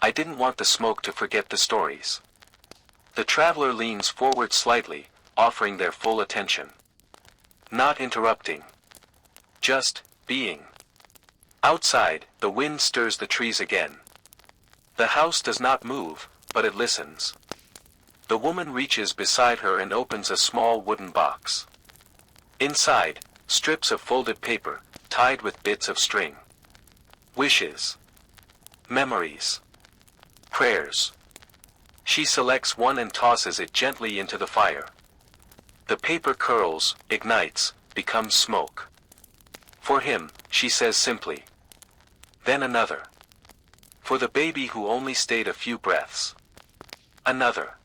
I didn't want the smoke to forget the stories. The traveler leans forward slightly, offering their full attention. Not interrupting. Just being. Outside, the wind stirs the trees again. The house does not move, but it listens. The woman reaches beside her and opens a small wooden box. Inside, strips of folded paper, tied with bits of string. Wishes. Memories. Prayers. She selects one and tosses it gently into the fire. The paper curls, ignites, becomes smoke. For him, she says simply. Then another. For the baby who only stayed a few breaths. Another.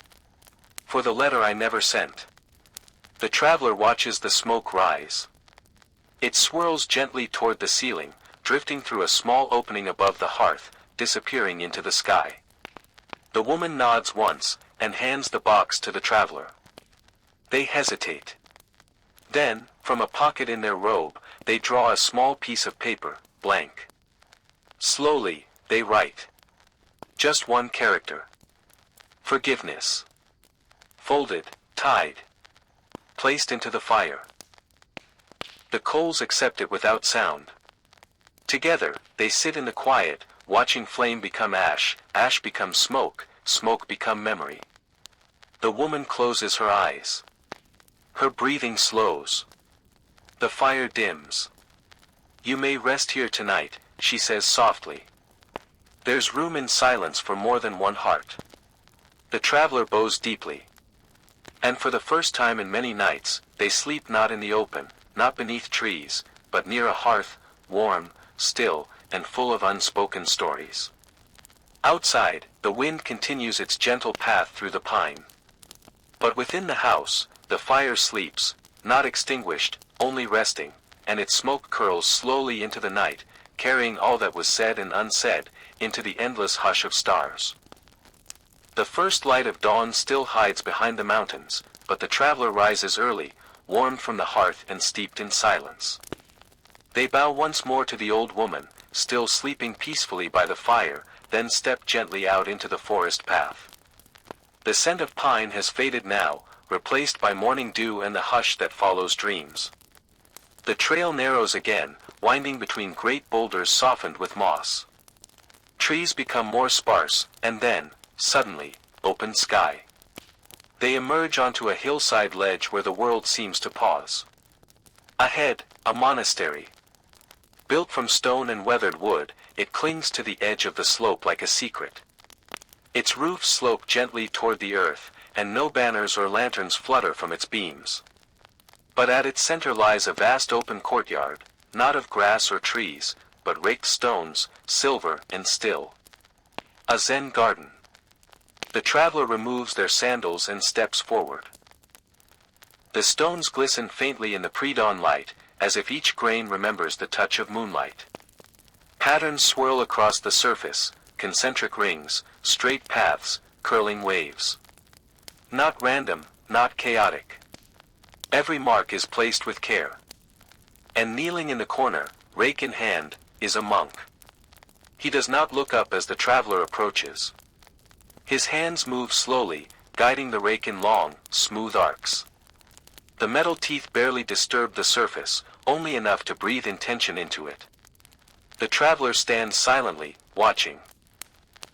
For the letter I never sent. The traveler watches the smoke rise. It swirls gently toward the ceiling, drifting through a small opening above the hearth, disappearing into the sky. The woman nods once, and hands the box to the traveler. They hesitate. Then, from a pocket in their robe, they draw a small piece of paper, blank. Slowly, they write. Just one character. Forgiveness. Folded, tied. Placed into the fire. The coals accept it without sound. Together, they sit in the quiet, watching flame become ash, ash become smoke, smoke become memory. The woman closes her eyes. Her breathing slows. The fire dims. You may rest here tonight, she says softly. There's room in silence for more than one heart. The traveler bows deeply. And for the first time in many nights, they sleep not in the open, not beneath trees, but near a hearth, warm, still, and full of unspoken stories. Outside, the wind continues its gentle path through the pine. But within the house, the fire sleeps, not extinguished, only resting, and its smoke curls slowly into the night, carrying all that was said and unsaid, into the endless hush of stars. The first light of dawn still hides behind the mountains, but the traveler rises early, warmed from the hearth and steeped in silence. They bow once more to the old woman, still sleeping peacefully by the fire, then step gently out into the forest path. The scent of pine has faded now, replaced by morning dew and the hush that follows dreams. The trail narrows again, winding between great boulders softened with moss. Trees become more sparse, and then, suddenly, open sky. They emerge onto a hillside ledge where the world seems to pause. Ahead, a monastery. Built from stone and weathered wood, it clings to the edge of the slope like a secret. Its roofs slope gently toward the earth, and no banners or lanterns flutter from its beams. But at its center lies a vast open courtyard, not of grass or trees, but raked stones, silver and still. A Zen garden. The traveler removes their sandals and steps forward. The stones glisten faintly in the pre-dawn light, as if each grain remembers the touch of moonlight. Patterns swirl across the surface, concentric rings, straight paths, curling waves. Not random, not chaotic. Every mark is placed with care. And kneeling in the corner, rake in hand, is a monk. He does not look up as the traveler approaches. His hands move slowly, guiding the rake in long, smooth arcs. The metal teeth barely disturb the surface, only enough to breathe intention into it. The traveler stands silently, watching.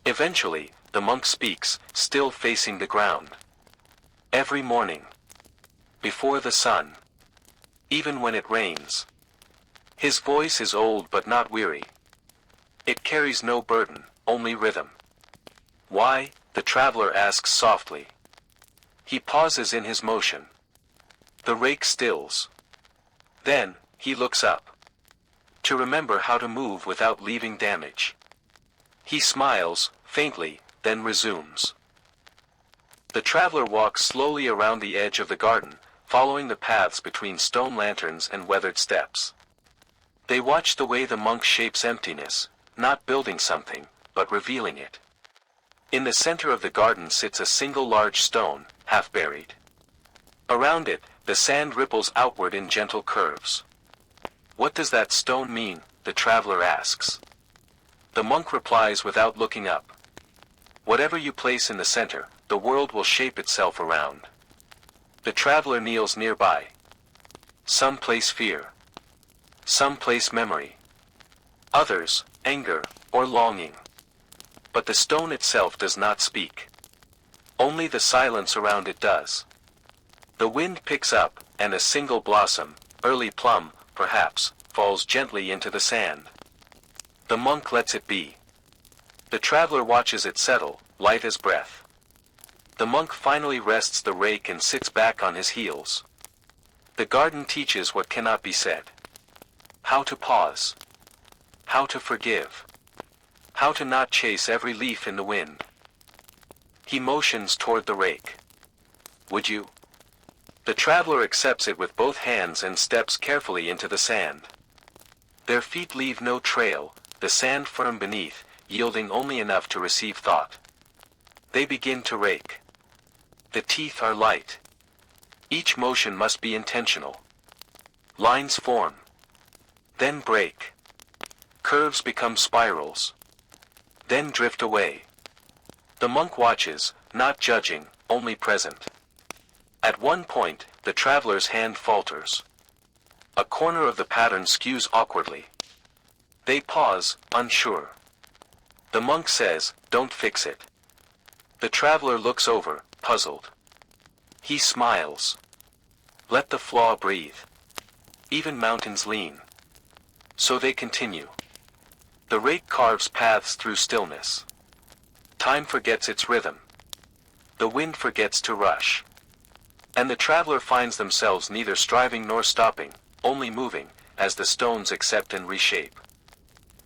Eventually, the monk speaks, still facing the ground. Every morning. Before the sun. Even when it rains. His voice is old but not weary. It carries no burden, only rhythm. Why? The traveler asks softly. He pauses in his motion. The rake stills. Then, he looks up. To remember how to move without leaving damage. He smiles, faintly, then resumes. The traveler walks slowly around the edge of the garden, following the paths between stone lanterns and weathered steps. They watch the way the monk shapes emptiness, not building something, but revealing it. In the center of the garden sits a single large stone, half buried. Around it, the sand ripples outward in gentle curves. What does that stone mean? The traveler asks. The monk replies without looking up. Whatever you place in the center, the world will shape itself around. The traveler kneels nearby. Some place fear. Some place memory. Others, anger, or longing. But the stone itself does not speak. Only the silence around it does. The wind picks up, and a single blossom, early plum, perhaps, falls gently into the sand. The monk lets it be. The traveler watches it settle, light as breath. The monk finally rests the rake and sits back on his heels. The garden teaches what cannot be said. How to pause. How to forgive. How to not chase every leaf in the wind. He motions toward the rake. Would you? The traveler accepts it with both hands and steps carefully into the sand. Their feet leave no trail, the sand firm beneath, yielding only enough to receive thought. They begin to rake. The teeth are light. Each motion must be intentional. Lines form. Then break. Curves become spirals. Then drift away. The monk watches, not judging, only present. At one point, the traveler's hand falters. A corner of the pattern skews awkwardly. They pause, unsure. The monk says, "Don't fix it." The traveler looks over, puzzled. He smiles. Let the flaw breathe. Even mountains lean. So they continue. The rake carves paths through stillness. Time forgets its rhythm. The wind forgets to rush. And the traveler finds themselves neither striving nor stopping, only moving, as the stones accept and reshape.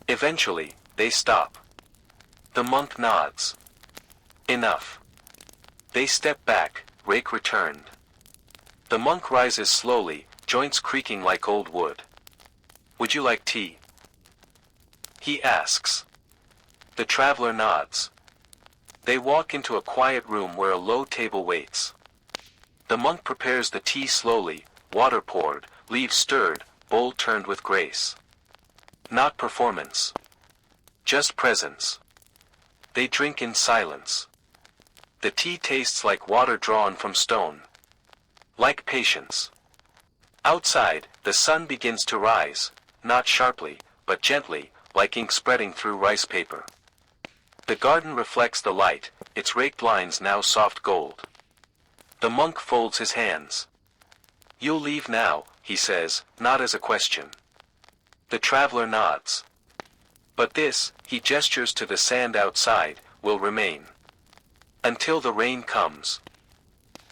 Eventually, they stop. The monk nods. Enough. They step back, rake returned. The monk rises slowly, joints creaking like old wood. Would you like tea? He asks. The traveler nods. They walk into a quiet room where a low table waits. The monk prepares the tea slowly, water poured, leaves stirred, bowl turned with grace. Not performance. Just presence. They drink in silence. The tea tastes like water drawn from stone. Like patience. Outside, the sun begins to rise, not sharply, but gently, like ink spreading through rice paper. The garden reflects the light, its raked lines now soft gold. The monk folds his hands. You'll leave now, he says, not as a question. The traveler nods. But this, he gestures to the sand outside, will remain. Until the rain comes.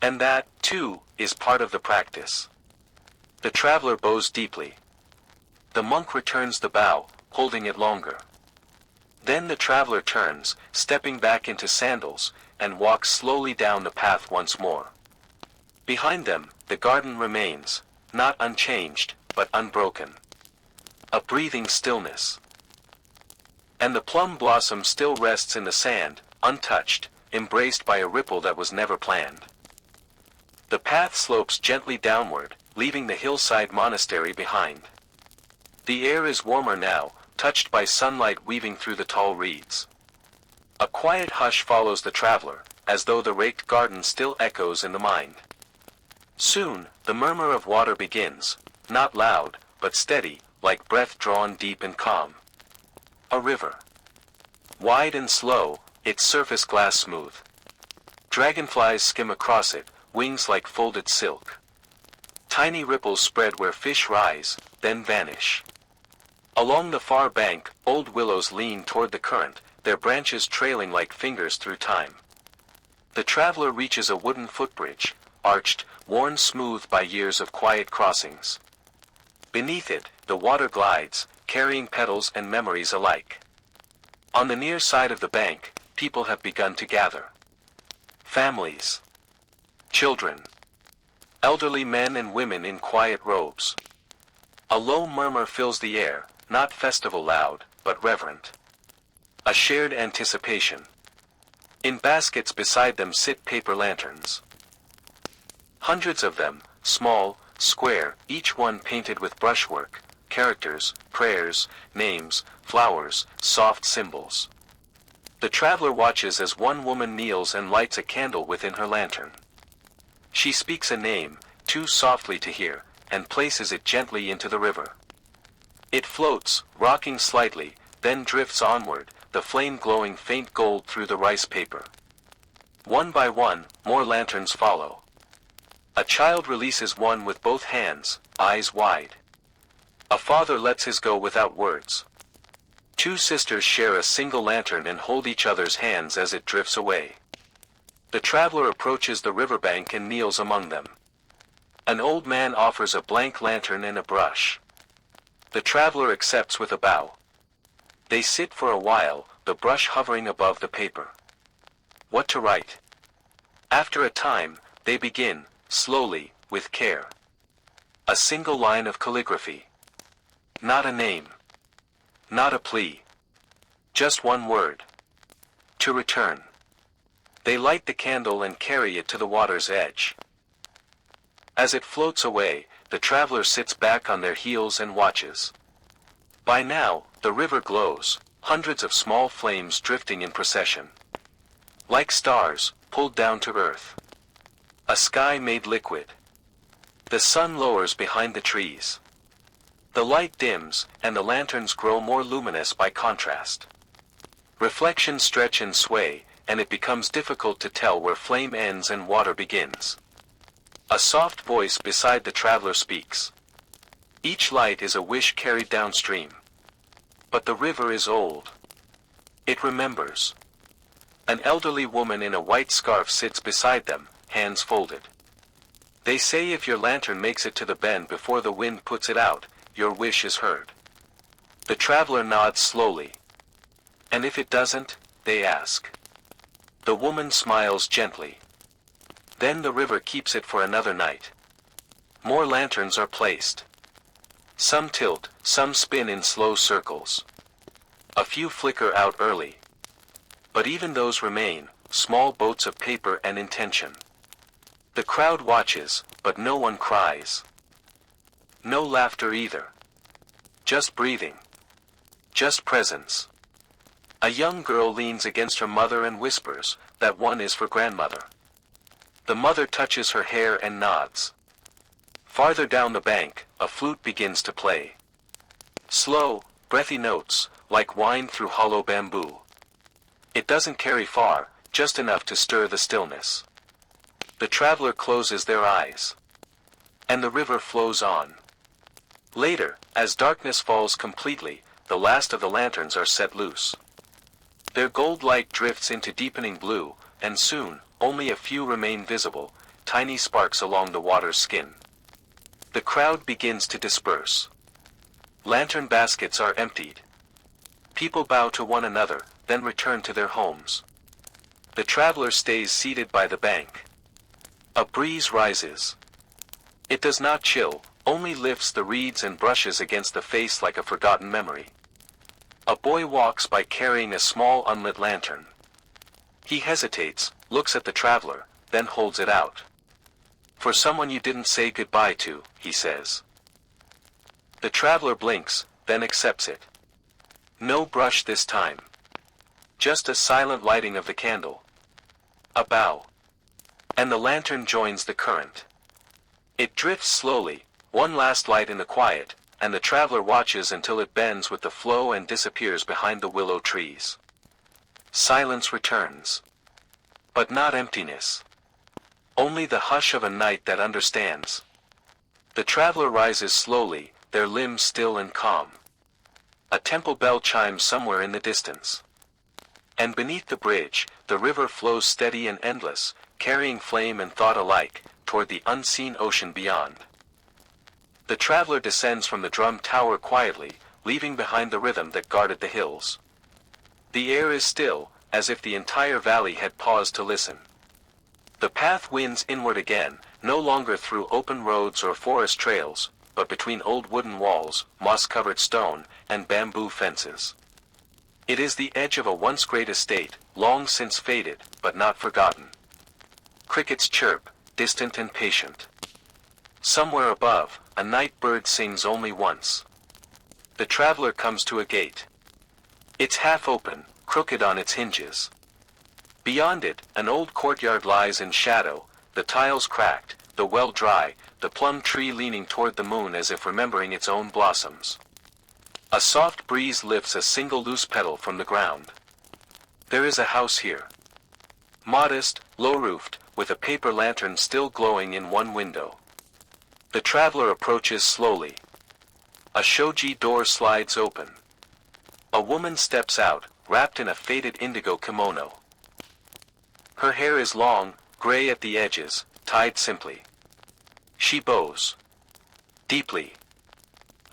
And that, too, is part of the practice. The traveler bows deeply. The monk returns the bow, holding it longer. Then the traveler turns, stepping back into sandals, and walks slowly down the path once more. Behind them, the garden remains, not unchanged, but unbroken. A breathing stillness. And the plum blossom still rests in the sand, untouched, embraced by a ripple that was never planned. The path slopes gently downward, leaving the hillside monastery behind. The air is warmer now, touched by sunlight weaving through the tall reeds. A quiet hush follows the traveler, as though the raked garden still echoes in the mind. Soon, the murmur of water begins, not loud, but steady, like breath drawn deep and calm. A river. Wide and slow, its surface glass smooth. Dragonflies skim across it, wings like folded silk. Tiny ripples spread where fish rise, then vanish. Along the far bank, old willows lean toward the current, their branches trailing like fingers through time. The traveler reaches a wooden footbridge, arched, worn smooth by years of quiet crossings. Beneath it, the water glides, carrying petals and memories alike. On the near side of the bank, people have begun to gather. Families. Children. Elderly men and women in quiet robes. A low murmur fills the air, not festival loud, but reverent. A shared anticipation. In baskets beside them sit paper lanterns. Hundreds of them, small, square, each one painted with brushwork, characters, prayers, names, flowers, soft symbols. The traveler watches as one woman kneels and lights a candle within her lantern. She speaks a name, too softly to hear, and places it gently into the river. It floats, rocking slightly, then drifts onward, the flame glowing faint gold through the rice paper. One by one, more lanterns follow. A child releases one with both hands, eyes wide. A father lets his go without words. Two sisters share a single lantern and hold each other's hands as it drifts away. The traveler approaches the riverbank and kneels among them. An old man offers a blank lantern and a brush. The traveler accepts with a bow. They sit for a while, the brush hovering above the paper. What to write? After a time, they begin, slowly, with care. A single line of calligraphy. Not a name. Not a plea. Just one word. To return. They light the candle and carry it to the water's edge. As it floats away, the traveler sits back on their heels and watches. By now, the river glows, hundreds of small flames drifting in procession. Like stars, pulled down to earth. A sky made liquid. The sun lowers behind the trees. The light dims, and the lanterns grow more luminous by contrast. Reflections stretch and sway, and it becomes difficult to tell where flame ends and water begins. A soft voice beside the traveler speaks. Each light is a wish carried downstream. But the river is old. It remembers. An elderly woman in a white scarf sits beside them, hands folded. They say if your lantern makes it to the bend before the wind puts it out, your wish is heard. The traveler nods slowly. And if it doesn't, they ask. The woman smiles gently. Then the river keeps it for another night. More lanterns are placed. Some tilt, some spin in slow circles. A few flicker out early. But even those remain, small boats of paper and intention. The crowd watches, but no one cries. No laughter either. Just breathing. Just presence. A young girl leans against her mother and whispers, "That one is for grandmother." The mother touches her hair and nods. Farther down the bank, a flute begins to play. Slow, breathy notes, like wine through hollow bamboo. It doesn't carry far, just enough to stir the stillness. The traveler closes their eyes. And the river flows on. Later, as darkness falls completely, the last of the lanterns are set loose. Their gold light drifts into deepening blue, and soon, only a few remain visible, tiny sparks along the water's skin. The crowd begins to disperse. Lantern baskets are emptied. People bow to one another, then return to their homes. The traveler stays seated by the bank. A breeze rises. It does not chill, only lifts the reeds and brushes against the face like a forgotten memory. A boy walks by carrying a small unlit lantern. He hesitates, looks at the traveler, then holds it out. "For someone you didn't say goodbye to," he says. The traveler blinks, then accepts it. No brush this time. Just a silent lighting of the candle. A bow. And the lantern joins the current. It drifts slowly, one last light in the quiet, and the traveler watches until it bends with the flow and disappears behind the willow trees. Silence returns. But not emptiness. Only the hush of a night that understands. The traveler rises slowly, their limbs still and calm. A temple bell chimes somewhere in the distance. And beneath the bridge, the river flows steady and endless, carrying flame and thought alike, toward the unseen ocean beyond. The traveler descends from the drum tower quietly, leaving behind the rhythm that guarded the hills. The air is still, as if the entire valley had paused to listen. The path winds inward again, no longer through open roads or forest trails, but between old wooden walls, moss-covered stone, and bamboo fences. It is the edge of a once great estate, long since faded, but not forgotten. Crickets chirp, distant and patient. Somewhere above, a night bird sings only once. The traveler comes to a gate. It's half open, crooked on its hinges. Beyond it, an old courtyard lies in shadow, the tiles cracked, the well dry, the plum tree leaning toward the moon as if remembering its own blossoms. A soft breeze lifts a single loose petal from the ground. There is a house here. Modest, low-roofed, with a paper lantern still glowing in one window. The traveler approaches slowly. A shoji door slides open. A woman steps out, wrapped in a faded indigo kimono. Her hair is long, gray at the edges, tied simply. She bows. Deeply.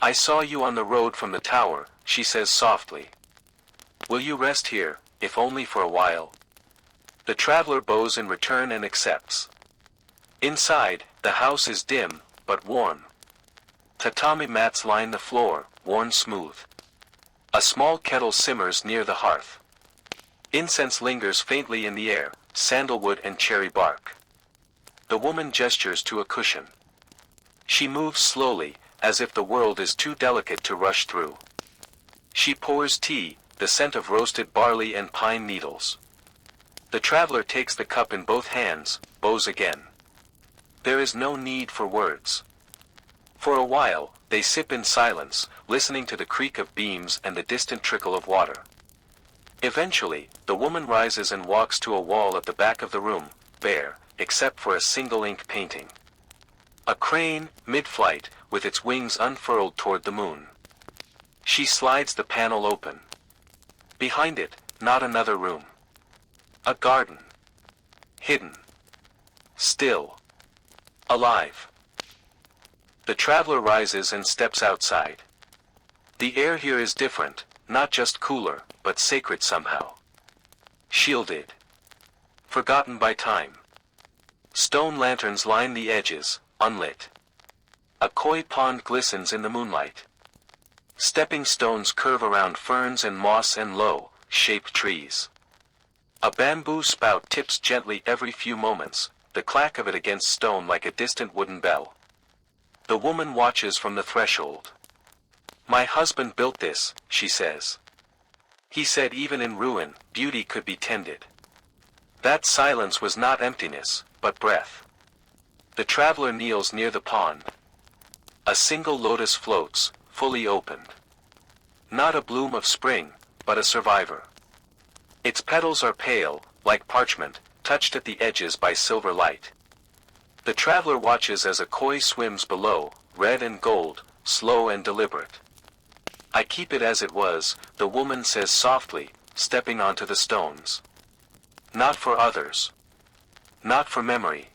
I saw you on the road from the tower, she says softly. Will you rest here, if only for a while? The traveler bows in return and accepts. Inside, the house is dim, but warm. Tatami mats line the floor, worn smooth. A small kettle simmers near the hearth. Incense lingers faintly in the air, sandalwood and cherry bark. The woman gestures to a cushion. She moves slowly, as if the world is too delicate to rush through. She pours tea, the scent of roasted barley and pine needles. The traveler takes the cup in both hands, bows again. There is no need for words. For a while, they sip in silence, listening to the creak of beams and the distant trickle of water. Eventually, the woman rises and walks to a wall at the back of the room, bare, except for a single ink painting. A crane, mid-flight, with its wings unfurled toward the moon. She slides the panel open. Behind it, not another room. A garden. Hidden. Still. Alive. The traveler rises and steps outside. The air here is different, not just cooler, but sacred somehow. Shielded. Forgotten by time. Stone lanterns line the edges, unlit. A koi pond glistens in the moonlight. Stepping stones curve around ferns and moss and low-shaped trees. A bamboo spout tips gently every few moments, the clack of it against stone like a distant wooden bell. The woman watches from the threshold. My husband built this, she says. He said even in ruin, beauty could be tended. That silence was not emptiness, but breath. The traveler kneels near the pond. A single lotus floats, fully opened. Not a bloom of spring, but a survivor. Its petals are pale, like parchment, touched at the edges by silver light. The traveler watches as a koi swims below, red and gold, slow and deliberate. I keep it as it was, the woman says softly, stepping onto the stones. Not for others. Not for memory.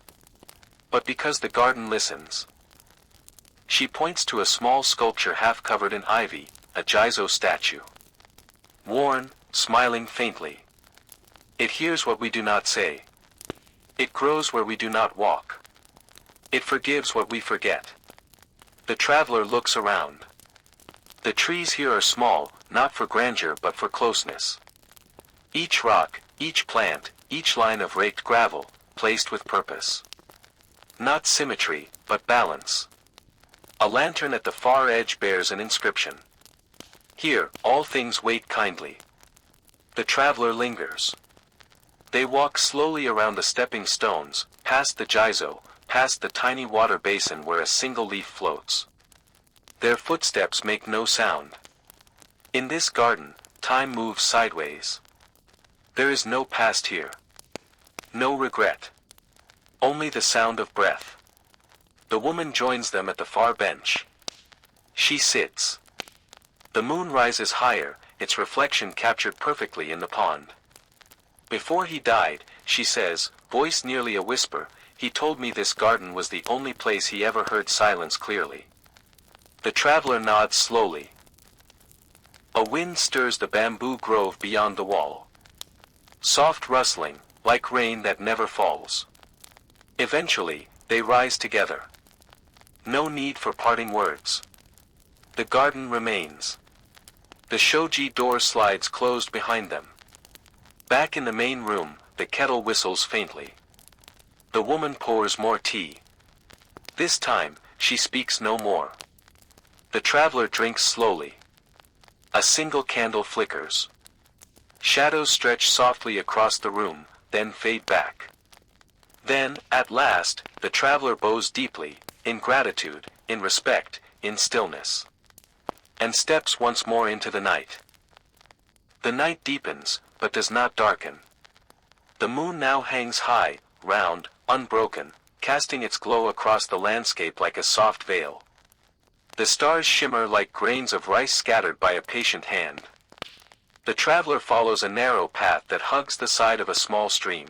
But because the garden listens. She points to a small sculpture half covered in ivy, a Jizo statue. Worn, smiling faintly. It hears what we do not say. It grows where we do not walk. It forgives what we forget. The traveler looks around. The trees here are small, not for grandeur but for closeness. Each rock, each plant, each line of raked gravel, placed with purpose. Not symmetry, but balance. A lantern at the far edge bears an inscription. Here, all things wait kindly. The traveler lingers. They walk slowly around the stepping stones, past the Jizo, past the tiny water basin where a single leaf floats. Their footsteps make no sound. In this garden, time moves sideways. There is no past here. No regret. Only the sound of breath. The woman joins them at the far bench. She sits. The moon rises higher, its reflection captured perfectly in the pond. Before he died, she says, voice nearly a whisper, he told me this garden was the only place he ever heard silence clearly. The traveler nods slowly. A wind stirs the bamboo grove beyond the wall. Soft rustling, like rain that never falls. Eventually, they rise together. No need for parting words. The garden remains. The shoji door slides closed behind them. Back in the main room, the kettle whistles faintly. The woman pours more tea. This time, she speaks no more. The traveler drinks slowly. A single candle flickers. Shadows stretch softly across the room, then fade back. Then, at last, the traveler bows deeply, in gratitude, in respect, in stillness. And steps once more into the night. The night deepens, but does not darken. The moon now hangs high, round, unbroken, casting its glow across the landscape like a soft veil. The stars shimmer like grains of rice scattered by a patient hand. The traveler follows a narrow path that hugs the side of a small stream.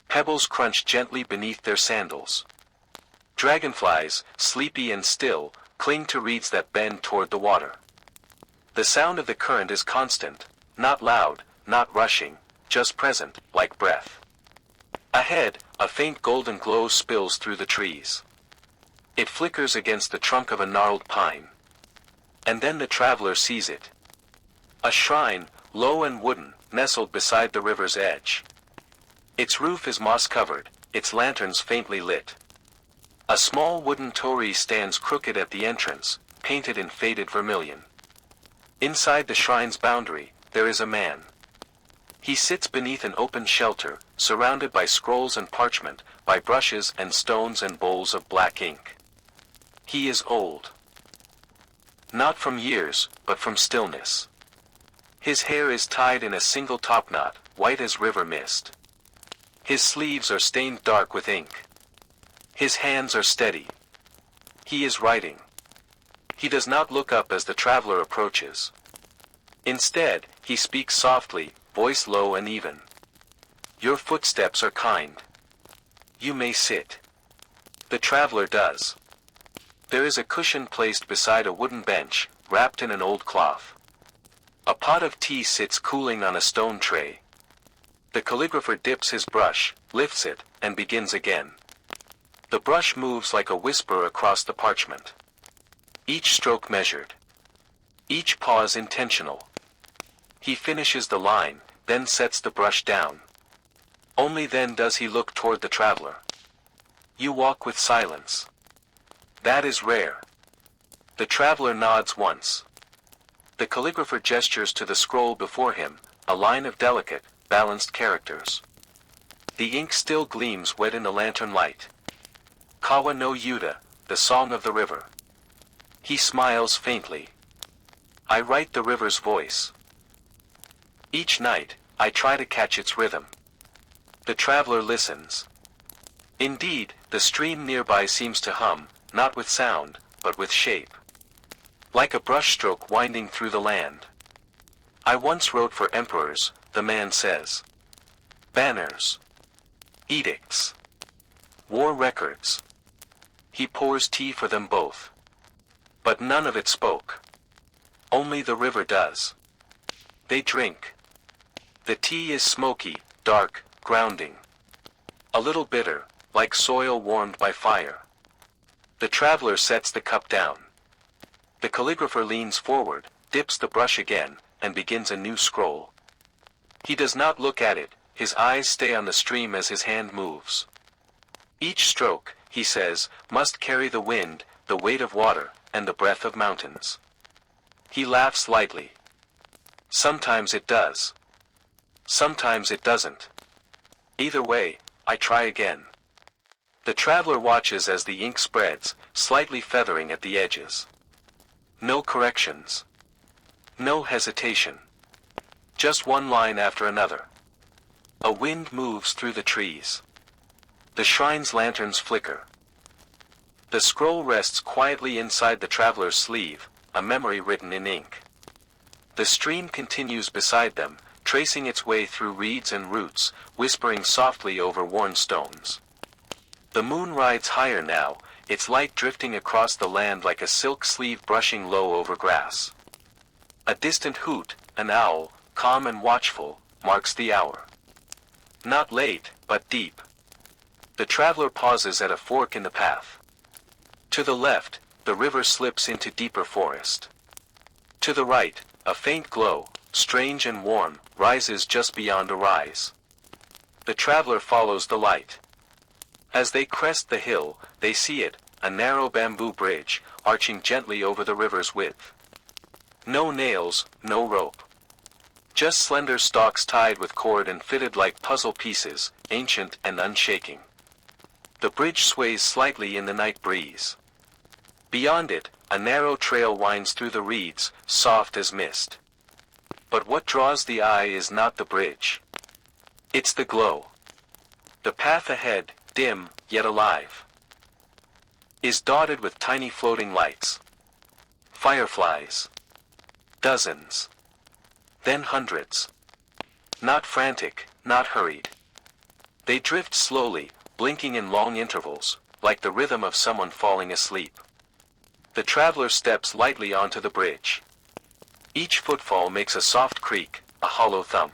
Pebbles crunch gently beneath their sandals. Dragonflies, sleepy and still, cling to reeds that bend toward the water. The sound of the current is constant, not loud, not rushing, just present, like breath. Ahead, a faint golden glow spills through the trees. It flickers against the trunk of a gnarled pine. And then the traveler sees it. A shrine, low and wooden, nestled beside the river's edge. Its roof is moss-covered, its lanterns faintly lit. A small wooden torii stands crooked at the entrance, painted in faded vermilion. Inside the shrine's boundary, there is a man. He sits beneath an open shelter, surrounded by scrolls and parchment, by brushes and stones and bowls of black ink. He is old. Not from years, but from stillness. His hair is tied in a single topknot, white as river mist. His sleeves are stained dark with ink. His hands are steady. He is writing. He does not look up as the traveler approaches. Instead, he speaks softly, voice low and even. Your footsteps are kind. You may sit. The traveler does. There is a cushion placed beside a wooden bench, wrapped in an old cloth. A pot of tea sits cooling on a stone tray. The calligrapher dips his brush, lifts it, and begins again. The brush moves like a whisper across the parchment. Each stroke measured. Each pause intentional. He finishes the line, then sets the brush down. Only then does he look toward the traveler. You walk with silence. That is rare. The traveler nods once. The calligrapher gestures to the scroll before him, a line of delicate, balanced characters. The ink still gleams wet in the lantern light. Kawa no Yuta, the song of the river. He smiles faintly. I write the river's voice. Each night, I try to catch its rhythm. The traveler listens. Indeed, the stream nearby seems to hum, not with sound, but with shape. Like a brushstroke winding through the land. I once wrote for emperors, the man says. Banners. Edicts. War records. He pours tea for them both. But none of it spoke. Only the river does. They drink. The tea is smoky, dark, grounding. A little bitter, like soil warmed by fire. The traveler sets the cup down. The calligrapher leans forward, dips the brush again, and begins a new scroll. He does not look at it, his eyes stay on the stream as his hand moves. Each stroke, he says, must carry the wind, the weight of water, and the breath of mountains. He laughs lightly. Sometimes it does. Sometimes it doesn't. Either way, I try again. The traveler watches as the ink spreads, slightly feathering at the edges. No corrections. No hesitation. Just one line after another. A wind moves through the trees. The shrine's lanterns flicker. The scroll rests quietly inside the traveler's sleeve, a memory written in ink. The stream continues beside them, tracing its way through reeds and roots, whispering softly over worn stones. The moon rides higher now, its light drifting across the land like a silk sleeve brushing low over grass. A distant hoot, an owl, calm and watchful, marks the hour. Not late, but deep. The traveler pauses at a fork in the path. To the left, the river slips into deeper forest. To the right, a faint glow, strange and warm, rises just beyond a rise. The traveler follows the light. As they crest the hill, they see it, a narrow bamboo bridge, arching gently over the river's width. No nails, no rope. Just slender stalks tied with cord and fitted like puzzle pieces, ancient and unshaking. The bridge sways slightly in the night breeze. Beyond it, a narrow trail winds through the reeds, soft as mist. But what draws the eye is not the bridge. It's the glow. The path ahead, dim, yet alive, is dotted with tiny floating lights. Fireflies. Dozens. Then hundreds. Not frantic, not hurried. They drift slowly, blinking in long intervals, like the rhythm of someone falling asleep. The traveler steps lightly onto the bridge. Each footfall makes a soft creak, a hollow thump.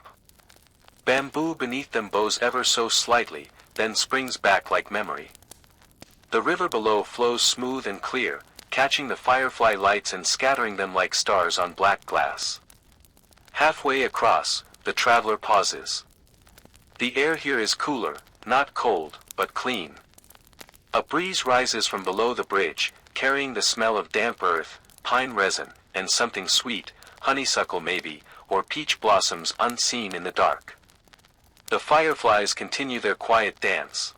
Bamboo beneath them bows ever so slightly, then springs back like memory. The river below flows smooth and clear, catching the firefly lights and scattering them like stars on black glass. Halfway across, the traveler pauses. The air here is cooler, not cold, but clean. A breeze rises from below the bridge, carrying the smell of damp earth, pine resin, and something sweet, honeysuckle maybe, or peach blossoms unseen in the dark. The fireflies continue their quiet dance.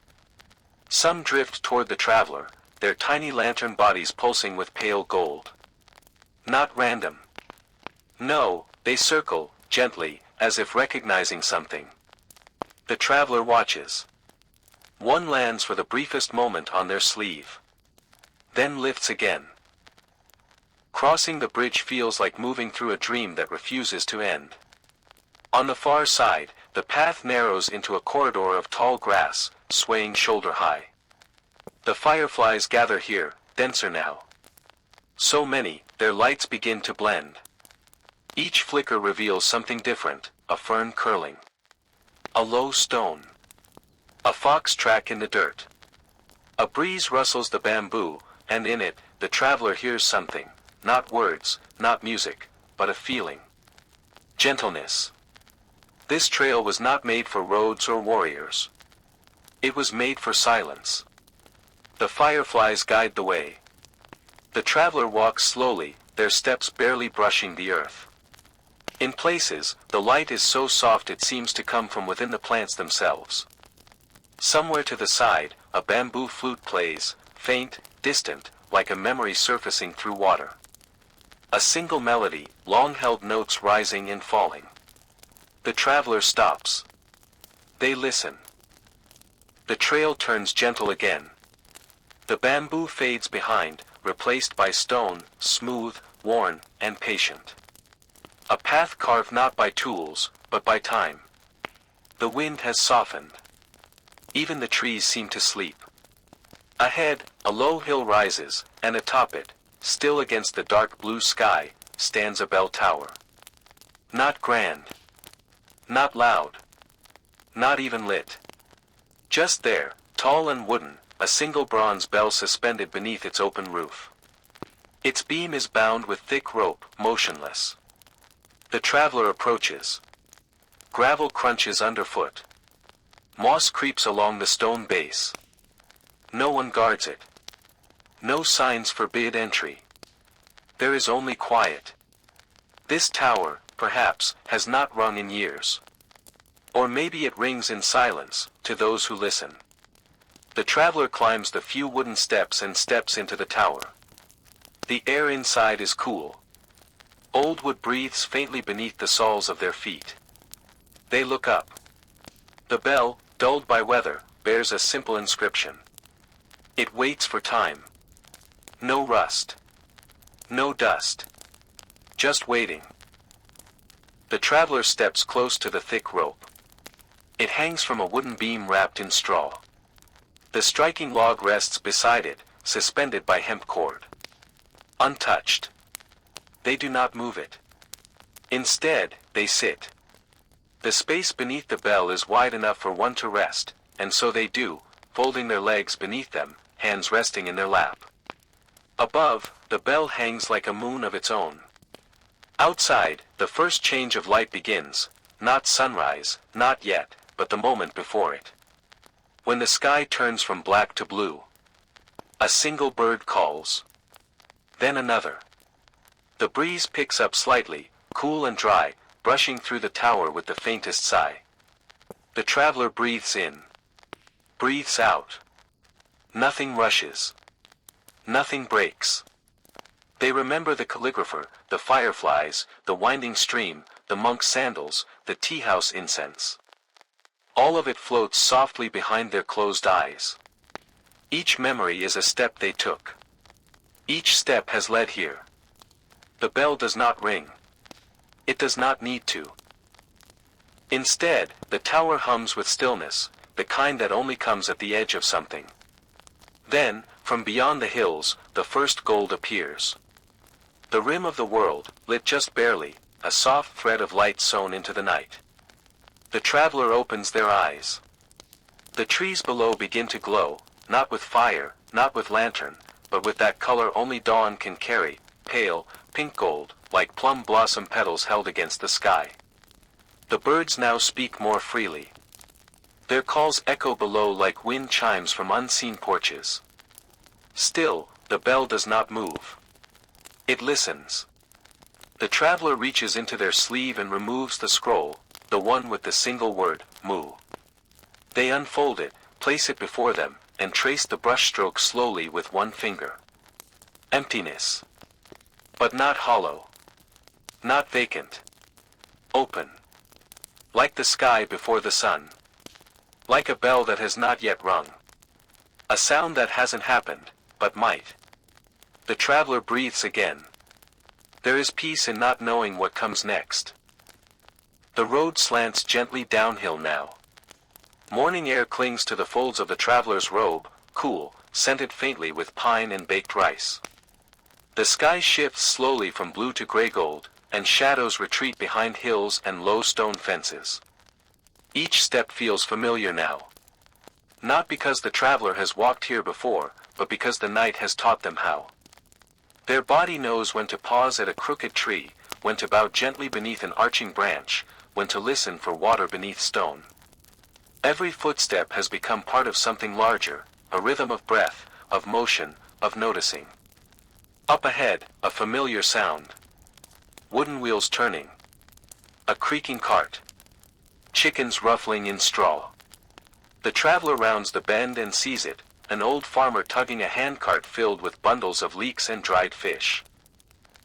Some drift toward the traveler, their tiny lantern bodies pulsing with pale gold. Not random. No, they circle, gently, as if recognizing something. The traveler watches. One lands for the briefest moment on their sleeve. Then lifts again. Crossing the bridge feels like moving through a dream that refuses to end. On the far side, the path narrows into a corridor of tall grass, swaying shoulder high. The fireflies gather here, denser now. So many, their lights begin to blend. Each flicker reveals something different, a fern curling. A low stone. A fox track in the dirt. A breeze rustles the bamboo, and in it, the traveler hears something, not words, not music, but a feeling. Gentleness. This trail was not made for roads or warriors. It was made for silence. The fireflies guide the way. The traveler walks slowly, their steps barely brushing the earth. In places, the light is so soft it seems to come from within the plants themselves. Somewhere to the side, a bamboo flute plays, faint, distant, like a memory surfacing through water. A single melody, long-held notes rising and falling. The traveler stops. They listen. The trail turns gentle again. The bamboo fades behind, replaced by stone, smooth, worn, and patient. A path carved not by tools, but by time. The wind has softened. Even the trees seem to sleep. Ahead, a low hill rises, and atop it, still against the dark blue sky, stands a bell tower. Not grand. Not loud. Not even lit. Just there, tall and wooden, a single bronze bell suspended beneath its open roof. Its beam is bound with thick rope, motionless. The traveler approaches. Gravel crunches underfoot. Moss creeps along the stone base. No one guards it. No signs forbid entry. There is only quiet. This tower, perhaps, has not rung in years. Or maybe it rings in silence, to those who listen. The traveler climbs the few wooden steps and steps into the tower. The air inside is cool. Old wood breathes faintly beneath the soles of their feet. They look up. The bell, dulled by weather, bears a simple inscription. It waits for time. No rust. No dust. Just waiting. The traveler steps close to the thick rope. It hangs from a wooden beam wrapped in straw. The striking log rests beside it, suspended by hemp cord. Untouched. They do not move it. Instead, they sit. The space beneath the bell is wide enough for one to rest, and so they do, folding their legs beneath them, hands resting in their lap. Above, the bell hangs like a moon of its own. Outside, the first change of light begins, not sunrise, not yet, but the moment before it. When the sky turns from black to blue. A single bird calls. Then another. The breeze picks up slightly, cool and dry, brushing through the tower with the faintest sigh. The traveler breathes in. Breathes out. Nothing rushes. Nothing breaks. They remember the calligrapher, the fireflies, the winding stream, the monk's sandals, the tea-house incense. All of it floats softly behind their closed eyes. Each memory is a step they took. Each step has led here. The bell does not ring. It does not need to. Instead, the tower hums with stillness, the kind that only comes at the edge of something. Then, from beyond the hills, the first gold appears. The rim of the world, lit just barely, a soft thread of light sewn into the night. The traveler opens their eyes. The trees below begin to glow, not with fire, not with lantern, but with that color only dawn can carry, pale, pink gold, like plum blossom petals held against the sky. The birds now speak more freely. Their calls echo below like wind chimes from unseen porches. Still, the bell does not move. It listens. The traveler reaches into their sleeve and removes the scroll, the one with the single word, mu. They unfold it, place it before them, and trace the brushstroke slowly with one finger. Emptiness. But not hollow. Not vacant. Open. Like the sky before the sun. Like a bell that has not yet rung. A sound that hasn't happened, but might. The traveler breathes again. There is peace in not knowing what comes next. The road slants gently downhill now. Morning air clings to the folds of the traveler's robe, cool, scented faintly with pine and baked rice. The sky shifts slowly from blue to gray gold, and shadows retreat behind hills and low stone fences. Each step feels familiar now. Not because the traveler has walked here before, but because the night has taught them how. Their body knows when to pause at a crooked tree, when to bow gently beneath an arching branch, when to listen for water beneath stone. Every footstep has become part of something larger, a rhythm of breath, of motion, of noticing. Up ahead, a familiar sound. Wooden wheels turning. A creaking cart. Chickens ruffling in straw. The traveler rounds the bend and sees it, an old farmer tugging a handcart filled with bundles of leeks and dried fish.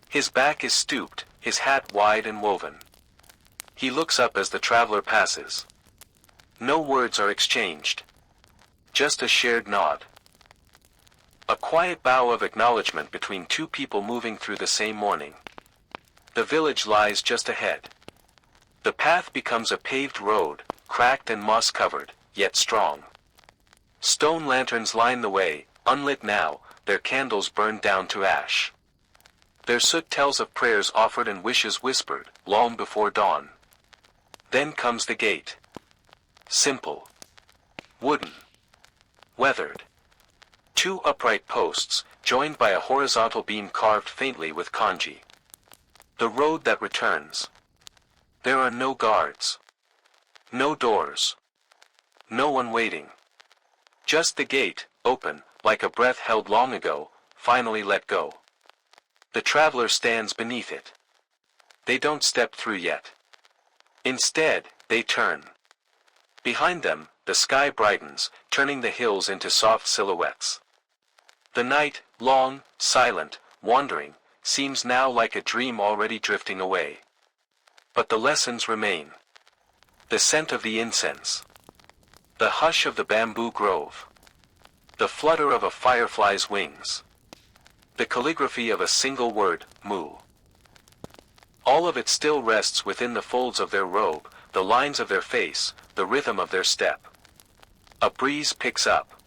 His back is stooped, his hat wide and woven. He looks up as the traveler passes. No words are exchanged. Just a shared nod. A quiet bow of acknowledgement between two people moving through the same morning. The village lies just ahead. The path becomes a paved road, cracked and moss-covered, yet strong. Stone lanterns line the way, unlit now, their candles burned down to ash. Their soot tells of prayers offered and wishes whispered, long before dawn. Then comes the gate. Simple. Wooden. Weathered. Two upright posts, joined by a horizontal beam carved faintly with kanji. The road that returns. There are no guards. No doors. No one waiting. Just the gate, open, like a breath held long ago, finally let go. The traveler stands beneath it. They don't step through yet. Instead, they turn. Behind them, the sky brightens, turning the hills into soft silhouettes. The night, long, silent, wandering, seems now like a dream already drifting away. But the lessons remain. The scent of the incense. The hush of the bamboo grove. The flutter of a firefly's wings. The calligraphy of a single word, mu. All of it still rests within the folds of their robe, the lines of their face, the rhythm of their step. A breeze picks up.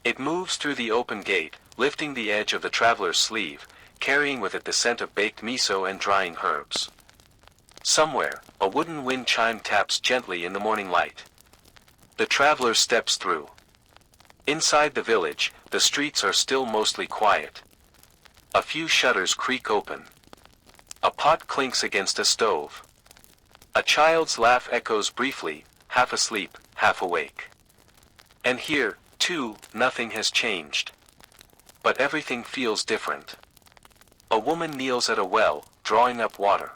It moves through the open gate, lifting the edge of the traveler's sleeve, carrying with it the scent of baked miso and drying herbs. Somewhere, a wooden wind chime taps gently in the morning light. The traveler steps through. Inside the village, the streets are still mostly quiet. A few shutters creak open. A pot clinks against a stove. A child's laugh echoes briefly, half asleep, half awake. And here, too, nothing has changed. But everything feels different. A woman kneels at a well, drawing up water.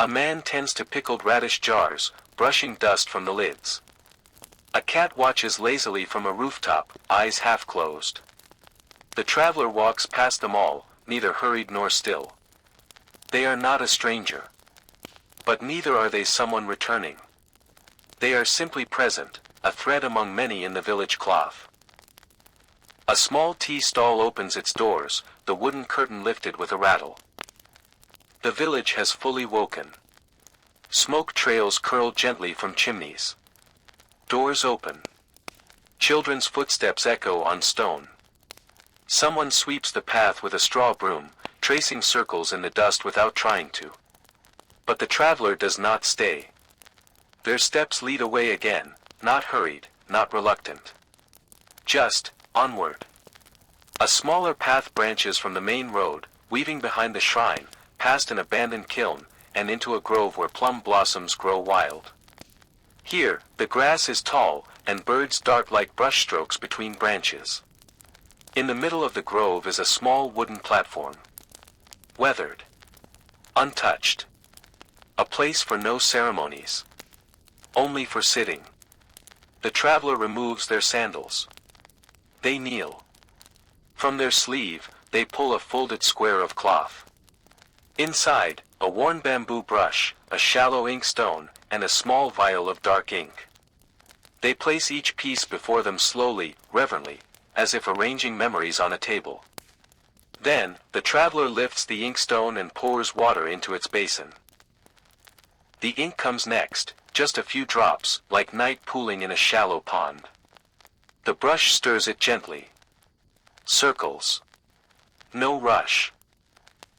A man tends to pickled radish jars, brushing dust from the lids. A cat watches lazily from a rooftop, eyes half closed. The traveler walks past them all, neither hurried nor still. They are not a stranger. But neither are they someone returning. They are simply present, a thread among many in the village cloth. A small tea stall opens its doors, the wooden curtain lifted with a rattle. The village has fully woken. Smoke trails curl gently from chimneys. Doors open. Children's footsteps echo on stone. Someone sweeps the path with a straw broom, tracing circles in the dust without trying to. But the traveler does not stay. Their steps lead away again, not hurried, not reluctant. Just, onward. A smaller path branches from the main road, weaving behind the shrine, past an abandoned kiln, and into a grove where plum blossoms grow wild. Here, the grass is tall, and birds dart like brushstrokes between branches. In the middle of the grove is a small wooden platform. Weathered. Untouched. A place for no ceremonies. Only for sitting. The traveler removes their sandals. They kneel. From their sleeve, they pull a folded square of cloth. Inside, a worn bamboo brush, a shallow inkstone, and a small vial of dark ink. They place each piece before them slowly, reverently, as if arranging memories on a table. Then, the traveler lifts the inkstone and pours water into its basin. The ink comes next, just a few drops, like night pooling in a shallow pond. The brush stirs it gently. Circles. No rush.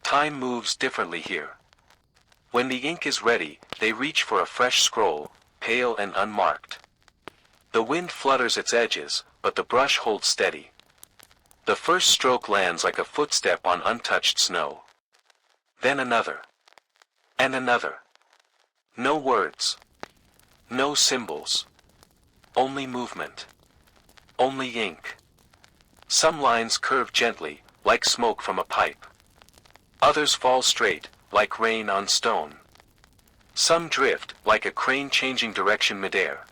Time moves differently here. When the ink is ready, they reach for a fresh scroll, pale and unmarked. The wind flutters its edges, but the brush holds steady. The first stroke lands like a footstep on untouched snow. Then another. And another. No words. No symbols. Only movement. Only ink. Some lines curve gently, like smoke from a pipe. Others fall straight, like rain on stone. Some drift, like a crane changing direction midair.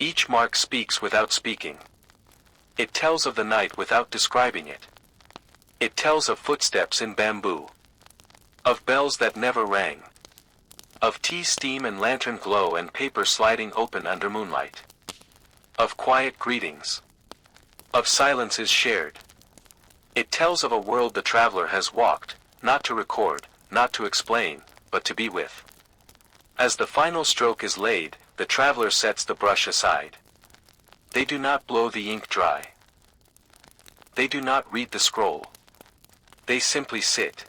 Each mark speaks without speaking. It tells of the night without describing it. It tells of footsteps in bamboo. Of bells that never rang. Of tea steam and lantern glow and paper sliding open under moonlight. Of quiet greetings. Of silences shared. It tells of a world the traveler has walked, not to record, not to explain, but to be with. As the final stroke is laid, the traveler sets the brush aside. They do not blow the ink dry. They do not read the scroll. They simply sit.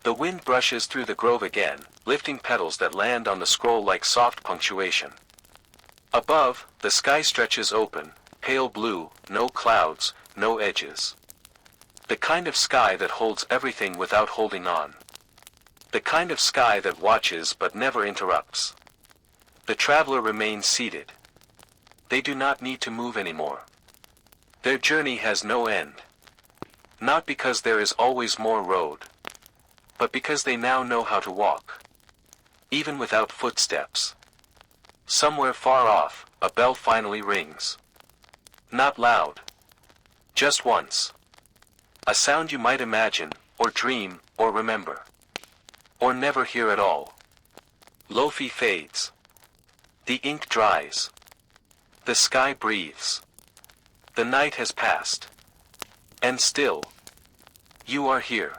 The wind brushes through the grove again, lifting petals that land on the scroll like soft punctuation. Above, the sky stretches open, pale blue, no clouds, no edges. The kind of sky that holds everything without holding on. The kind of sky that watches but never interrupts. The traveler remains seated. They do not need to move anymore. Their journey has no end. Not because there is always more road, but because they now know how to walk. Even without footsteps. Somewhere far off, a bell finally rings. Not loud. Just once. A sound you might imagine, or dream, or remember. Or never hear at all. Lofi fades. The ink dries. The sky breathes. The night has passed. And still, you are here.